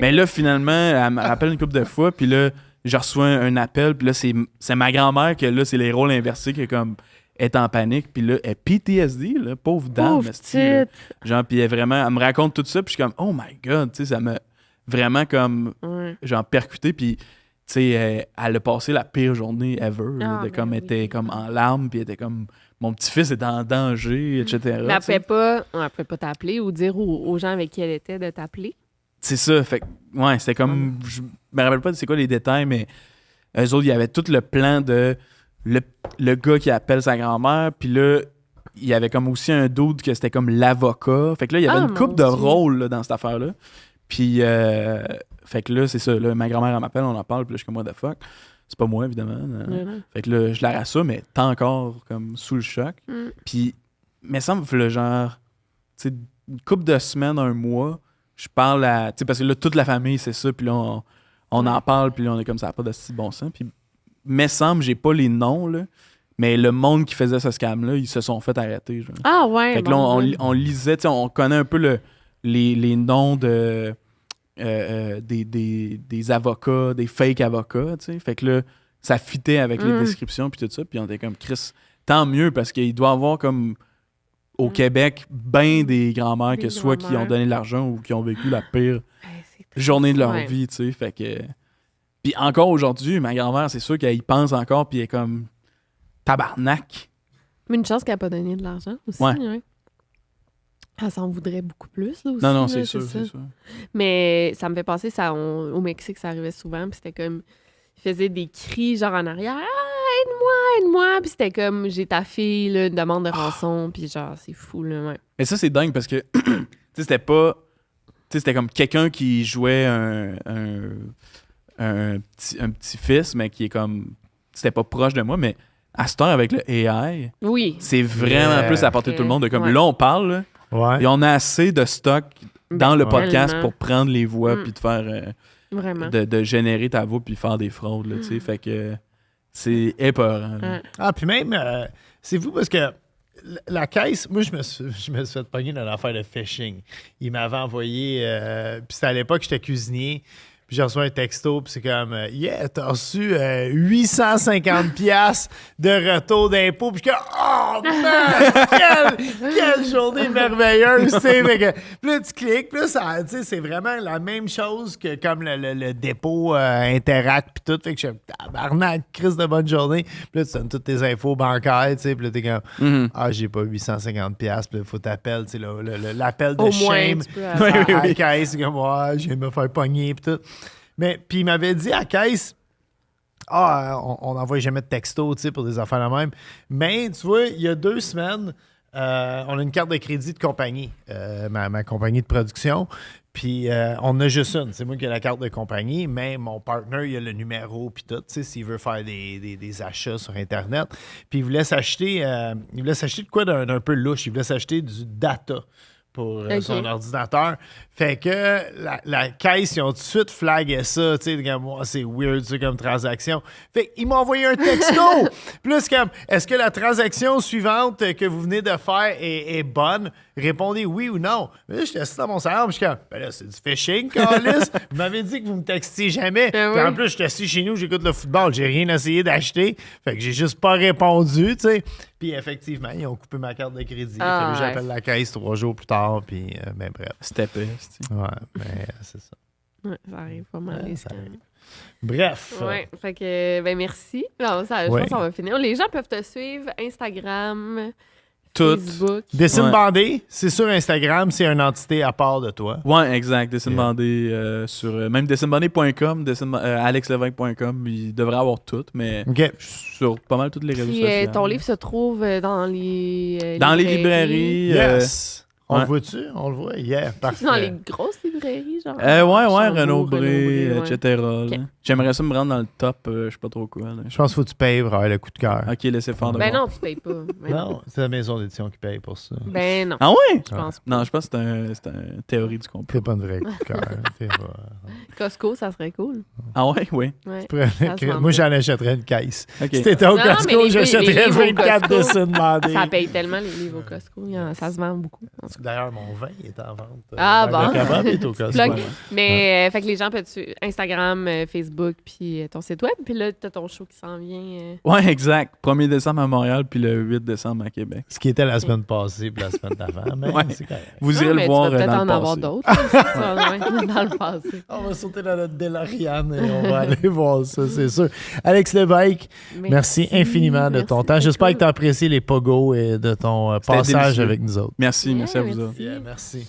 Mais là, finalement, elle me rappelle une couple de fois. Puis là, je reçois un appel. Puis là, c'est ma grand-mère que là, c'est les rôles inversés qui est comme... est en panique, puis là, elle est PTSD, là, pauvre dame. Genre, puis elle me raconte tout ça, puis je suis comme, oh my God, tu sais, ça m'a vraiment comme, genre, percuté, puis, tu sais, elle a passé la pire journée ever, là, de comme, elle était comme en larmes, puis elle était comme, mon petit-fils est en danger, etc. Mais elle pouvait pas t'appeler ou dire aux gens avec qui elle était de t'appeler? C'est ça, fait que, ouais, c'était comme, je me rappelle pas de c'est quoi les détails, mais eux autres, il y avait tout le plan de le gars qui appelle sa grand-mère, puis là, il y avait comme aussi un dude que c'était comme l'avocat. Fait que là, il y avait une couple de rôles là, dans cette affaire-là. Puis, fait que là, c'est ça. Là, ma grand-mère, elle m'appelle, on en parle, puis là, je suis comme, what the fuck. C'est pas moi, évidemment. Fait que là, je la rassure, mais t'es encore comme sous le choc. Puis, mais ça me fait le genre, tu sais, une couple de semaines, un mois, je parle à, tu sais, parce que là, toute la famille, c'est ça, puis là, on en parle, puis là, on est comme ça, pas de si bon sens. Puis, me semble, j'ai pas les noms, là, mais le monde qui faisait ce scam-là, ils se sont fait arrêter. Genre. Ah ouais. Fait que là, on lisait, on connaît un peu les noms de des avocats, des fake avocats, tu sais. Fait que là, ça fitait avec les descriptions puis tout ça, puis on était comme, Chris, tant mieux, parce qu'il doit y avoir comme au Québec ben des grands-mères que soit qui ont donné de l'argent ou qui ont vécu la pire journée de leur vie, tu sais. Fait que... Puis encore aujourd'hui, ma grand-mère, c'est sûr qu'elle y pense encore, puis elle est comme tabarnak. Mais une chance qu'elle n'a pas donné de l'argent aussi. Ouais. Elle s'en voudrait beaucoup plus, là, aussi. Non, là, c'est sûr. Mais ça me fait penser, au Mexique, ça arrivait souvent, puis c'était comme... Ils faisaient des cris, genre en arrière, « Ah, aide-moi! » Puis c'était comme, j'ai ta fille, là, une demande de rançon, puis genre, c'est fou, là, ouais. Mais ça, c'est dingue, parce que, tu sais, c'était pas... Tu sais, c'était comme quelqu'un qui jouait un petit-fils, mais qui est comme... C'était pas proche de moi, mais à cette heure, avec le AI, c'est vraiment plus à la portée de tout le monde. De comme, là, on parle, là, et on a assez de stock dans le podcast pour prendre les voix puis de faire... de générer ta voix puis faire des fraudes, là, tu sais. Fait que c'est épeurant. Ah, puis même, c'est fou parce que la caisse, moi, je me suis fait pogner dans l'affaire de phishing. Il m'avait envoyé, puis c'était à l'époque, j'étais cuisinier. Puis j'ai reçu un texto, puis c'est comme yeah, t'as reçu 850 piastres de retour d'impôt. Puis je suis comme oh man, quelle journée merveilleuse, tu sais. Fait que, puis là, tu cliques, puis là, ça, tu sais, c'est vraiment la même chose que comme le dépôt Interact, puis tout. Fait que je suis tabarnak, crise de bonne journée. Puis là, tu donnes toutes tes infos bancaires, tu sais. Puis là, t'es comme ah, j'ai pas 850 piastres. Puis là, faut t'appeler, tu sais, l'appel de Au shame moins, tu peux à la caisse. Comme ouais, je viens de me faire pogner, puis tout. Mais puis il m'avait dit à la caisse, on n'envoie jamais de texto, tu sais, pour des affaires la même. Mais tu vois, il y a 2 semaines, on a une carte de crédit de compagnie, ma compagnie de production. Puis on a juste une. C'est moi qui ai la carte de compagnie, mais mon partner, il a le numéro, puis tout, tu sais, s'il veut faire des achats sur Internet. Puis il voulait s'acheter de quoi d'un peu louche. Il voulait s'acheter du data pour son ordinateur. Fait que la caisse, ils ont tout de suite flagué ça. Tu sais, comme moi, c'est weird, ça, comme transaction. Fait qu'ils m'ont envoyé un texto. Plus comme, est-ce que la transaction suivante que vous venez de faire est bonne? Répondez oui ou non. Mais là, j'étais assis dans mon salon, puis je suis comme, ben là, c'est du phishing, Carlis. Vous m'avez dit que vous me textiez jamais. Ben Puis oui. en plus, j'étais assis chez nous, j'écoute le football. J'ai rien essayé d'acheter. Fait que j'ai juste pas répondu, tu sais. Puis effectivement, ils ont coupé ma carte de crédit. Ah, Fait que j'appelle la caisse 3 jours plus tard, puis ben bref. C'était pire, c'est-tu. Ouais, mais c'est ça. Ouais, ça arrive pas mal. les ça scams. arrive. Bref. Ouais, fait que, ben merci. Non, ça, je Ouais. pense qu'on va finir. Les gens peuvent te suivre Instagram, Tout. Facebook. Dessine Ouais. bandé, c'est sur Instagram, c'est une entité à part de toi. Ouais, exact. Dessine Yeah. bandé sur même dessinebandé.com, alexlevesque.com, il devrait avoir tout, mais OK. sur pas mal toutes les réseaux Puis sociaux. ton livre se trouve dans les Dans les librairies. Yes. On ouais. le voit-tu? On le voit? Yeah, parfait. Dans les grosses librairies, genre. Ouais, Chambourg, Renaud Bré, ouais. etc. là. Ok. J'aimerais ça me rendre dans le top, je sais pas trop quoi. là. Je pense qu'il faut que tu payes pour avoir le coup de cœur. Ok, laissez faire de Ben voir. non, tu payes pas. Ben Non, c'est la maison d'édition qui paye pour ça. Ben non, Ah ouais? je pense pas. Non, je pense que c'est une théorie du complot. C'est pas une vraie coup de cœur. C'est pas- Costco, ça serait cool. Ah ouais, oui. Ouais. Après, se vend moi, pas. j'en achèterais une caisse. Ok. Si t'étais au Non, mais Costco, les j'achèterais livres au 24 Costco, dessins demandés. Ça paye tellement les livres au Costco. Ça se vend beaucoup. D'ailleurs, mon vin est en vente. Ah, Le bon. kebab est au Costco. Plug. Ouais. Mais fait que les gens peuvent suivre Instagram, Facebook, puis ton site web. Puis là, t'as ton show qui s'en vient. Ouais, exact. 1er décembre à Montréal, puis le 8 décembre à Québec. Ce qui était la semaine passée puis la semaine d'avant. Mais Ouais. c'est correct. Vous Non, irez mais le voir tu vas peut-être dans en le avoir passé. d'autres. Tu vas loin dans le passé. On va sauter dans notre DeLorean et on va aller voir ça, c'est sûr. Alex Lévesque, merci infiniment de ton Merci, temps. c'est J'espère cool. que tu as apprécié les pogos et de ton C'était passage délicieux. avec nous autres. Merci, merci à vous merci. autres. Merci.